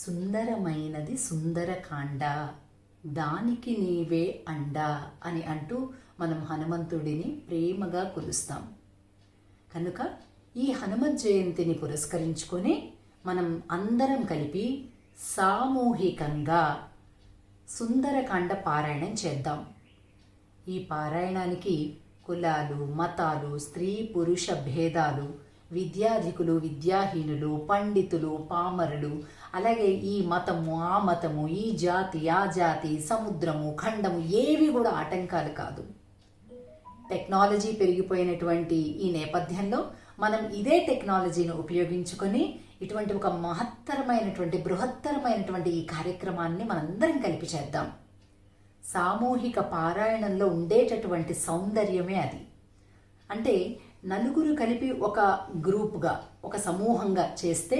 సుందరమైనది సుందరకాండ, దానికి నీవే అండ అని అంటూ మనం హనుమంతుడిని ప్రేమగా కొలుస్తాం. కనుక ఈ హనుమత్ జయంతిని పురస్కరించుకొని మనం అందరం కలిపి సామూహికంగా సుందరకాండ పారాయణం చేద్దాం. ఈ పారాయణానికి కులాలు, మతాలు, స్త్రీ పురుష భేదాలు, విద్యాధికులు, విద్యాహీనులు, పండితులు, పామరులు, అలాగే ఈ మతము, ఆ మతము, ఈ జాతి, ఆ జాతి, సముద్రము, ఖండము ఏవి కూడా ఆటంకాలు కాదు. టెక్నాలజీ పెరిగిపోయినటువంటి ఈ నేపథ్యంలో మనం ఇదే టెక్నాలజీని ఉపయోగించుకొని ఇటువంటి ఒక మహత్తరమైనటువంటి బృహత్తరమైనటువంటి ఈ కార్యక్రమాన్ని మనందరం కలిపి చేద్దాం. సామూహిక పారాయణంలో ఉండేటటువంటి సౌందర్యమే అది. అంటే నలుగురు కలిపి ఒక గ్రూప్గా, ఒక సమూహంగా చేస్తే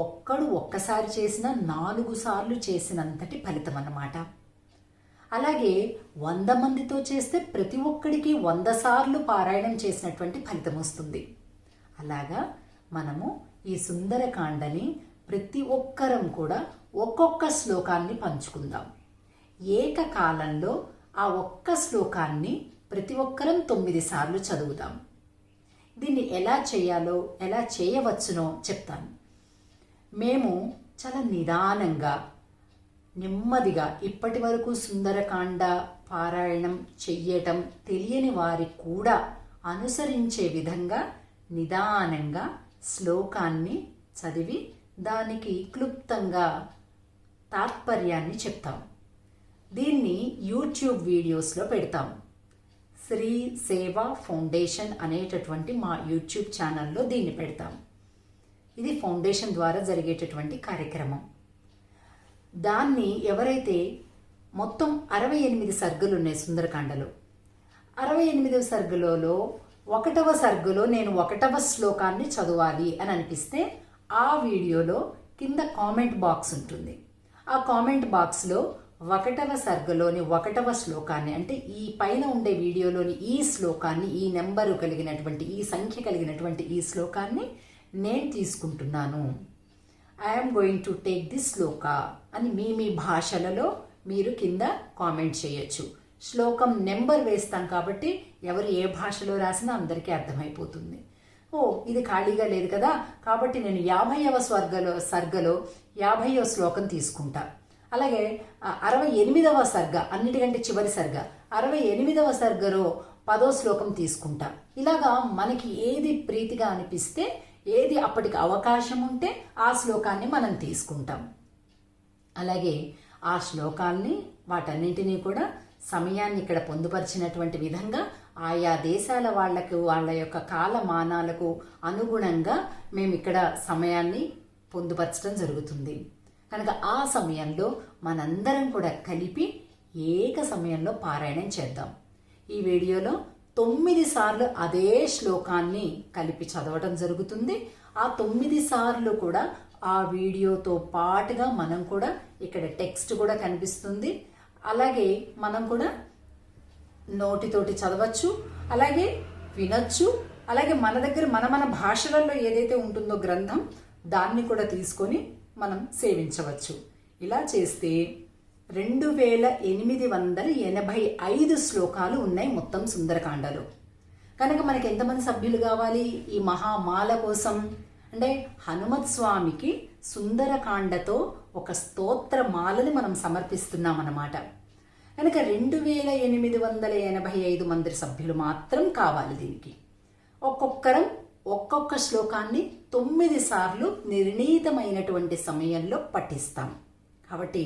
ఒక్కడు ఒక్కసారి చేసిన 4 సార్లు చేసినంతటి ఫలితం అన్నమాట. అలాగే 100 మందితో చేస్తే ప్రతి ఒక్కడికి 100 సార్లు పారాయణం చేసినటువంటి ఫలితం వస్తుంది. అలాగా మనము ఈ సుందరకాండని ప్రతి ఒక్కరం కూడా ఒక్కొక్క శ్లోకాన్ని పంచుకుందాం. ఏకకాలంలో ఆ ఒక్క శ్లోకాన్ని ప్రతి ఒక్కరం 9 సార్లు చదువుదాం. దీన్ని ఎలా చేయాలో, ఎలా చేయవచ్చునో చెప్తాను. మేము చాలా నిదానంగా, నెమ్మదిగా, ఇప్పటి వరకు సుందరకాండ పారాయణం చెయ్యటం తెలియని వారికి కూడా అనుసరించే విధంగా నిదానంగా శ్లోకాన్ని చదివి దానికి క్లుప్తంగా తాత్పర్యాన్ని చెప్తాం. దీన్ని యూట్యూబ్ వీడియోస్లో పెడతాం. శ్రీ సేవా ఫౌండేషన్ అనేటటువంటి మా యూట్యూబ్ ఛానల్లో దీన్ని పెడతాం. ఇది ఫౌండేషన్ ద్వారా జరిగేటటువంటి కార్యక్రమం. దాన్ని ఎవరైతే మొత్తం 68 సర్గలు ఉన్నాయి సుందరకాండలో, 68వ సర్గలో 1వ సర్గలో నేను 1వ శ్లోకాన్ని చదవాలి అని అనిపిస్తే ఆ వీడియోలో కింద కామెంట్ బాక్స్ ఉంటుంది. ఆ కామెంట్ బాక్స్లో 1వ సర్గలోని 1వ శ్లోకాన్ని, అంటే ఈ పైన ఉండే వీడియోలోని ఈ శ్లోకాన్ని, ఈ నెంబరు కలిగినటువంటి, ఈ సంఖ్య కలిగినటువంటి ఈ శ్లోకాన్ని నేను తీసుకుంటున్నాను, I'm going to take this shloka అని మీ భాషలలో మీరు కింద కామెంట్ చేయొచ్చు. శ్లోకం నెంబర్ వేస్తాం కాబట్టి ఎవరు ఏ భాషలో రాసినా అందరికీ అర్థమైపోతుంది. ఇది ఖాళీగా లేదు కదా, కాబట్టి నేను 50వ సర్గలో 50వ శ్లోకం తీసుకుంటా. అలాగే 68వ సర్గ, అన్నిటికంటే చివరి సర్గ, 68వ సర్గలో 10వ శ్లోకం తీసుకుంటా. ఇలాగా మనకి ఏది ప్రీతిగా అనిపిస్తే, ఏది అప్పటికి అవకాశం ఉంటే ఆ శ్లోకాన్ని మనం తీసుకుంటాం. అలాగే ఆ శ్లోకాల్ని, వాటన్నింటినీ కూడా సమయాన్ని ఇక్కడ పొందుపరిచినటువంటి విధంగా ఆయా దేశాల వాళ్లకు, వాళ్ళ యొక్క కాలమానాలకు అనుగుణంగా మేము ఇక్కడ సమయాన్ని పొందుపరచడం జరుగుతుంది. కనుక ఆ సమయంలో మనందరం కూడా కలిపి ఏక సమయంలో పారాయణం చేద్దాం. ఈ వీడియోలో 9 సార్లు అదే శ్లోకాన్ని కలిపి చదవడం జరుగుతుంది. ఆ 9 సార్లు కూడా ఆ వీడియోతో పాటుగా మనం కూడా ఇక్కడ టెక్స్ట్ కూడా కనిపిస్తుంది. అలాగే మనం కూడా నోటితోటి చదవచ్చు, అలాగే వినొచ్చు. అలాగే మన దగ్గర మన భాషలలో ఏదైతే ఉంటుందో గ్రంథం, దాన్ని కూడా తీసుకొని మనం సేవించవచ్చు. ఇలా చేస్తే 2885 శ్లోకాలు ఉన్నాయి మొత్తం సుందరకాండలో. కనుక మనకి ఎంతమంది సభ్యులు కావాలి ఈ మహామాల కోసం అంటే హనుమత్ స్వామికి సుందరకాండతో ఒక స్తోత్రమాలని మనం సమర్పిస్తున్నాం అన్నమాట. కనుక 2885 మంది సభ్యులు మాత్రం కావాలి దీనికి. ఒక్కొక్కరం ఒక్కొక్క శ్లోకాన్ని 9 సార్లు నిర్ణీతమైనటువంటి సమయంలో పఠిస్తాం. కాబట్టి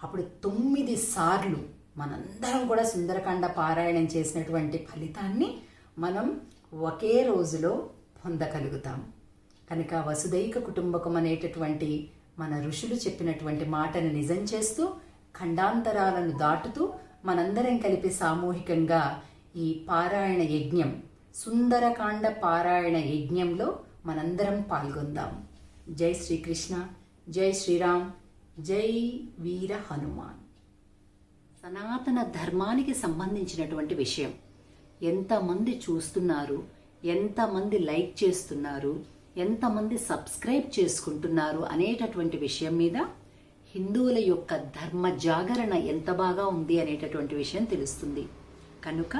అప్పుడు 9 సార్లు మనందరం కూడా సుందరకాండ పారాయణం చేసినటువంటి ఫలితాన్ని మనం ఒకే రోజులో పొందగలుగుతాం. కనుక వసుదైక కుటుంబకం అనేటటువంటి మన ఋషులు చెప్పినటువంటి మాటను నిజం చేస్తూ, ఖండాంతరాలను దాటుతూ మనందరం కలిపి సామూహికంగా ఈ పారాయణ యజ్ఞం, సుందరకాండ పారాయణ యజ్ఞంలో మనందరం పాల్గొందాం. జై శ్రీకృష్ణ, జై శ్రీరామ్, జై వీర హనుమాన్. సనాతన ధర్మానికి సంబంధించినటువంటి విషయం. ఎంతమంది చూస్తున్నారు, ఎంతమంది లైక్ చేస్తున్నారు, ఎంతమంది సబ్స్క్రైబ్ చేసుకుంటున్నారు అనేటటువంటి విషయం మీద హిందువుల యొక్క ధర్మ జాగరణ ఎంత బాగా ఉంది అనేటటువంటి విషయం తెలుస్తుంది. కనుక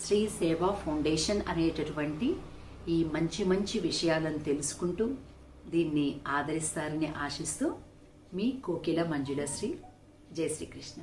శ్రీ సేవా ఫౌండేషన్ అనేటటువంటి ఈ మంచి మంచి విషయాలను తెలుసుకుంటూ దీన్ని ఆదరిస్తారని ఆశిస్తూ మీ కోకిల మంజులశ్రీ. జై శ్రీకృష్ణ.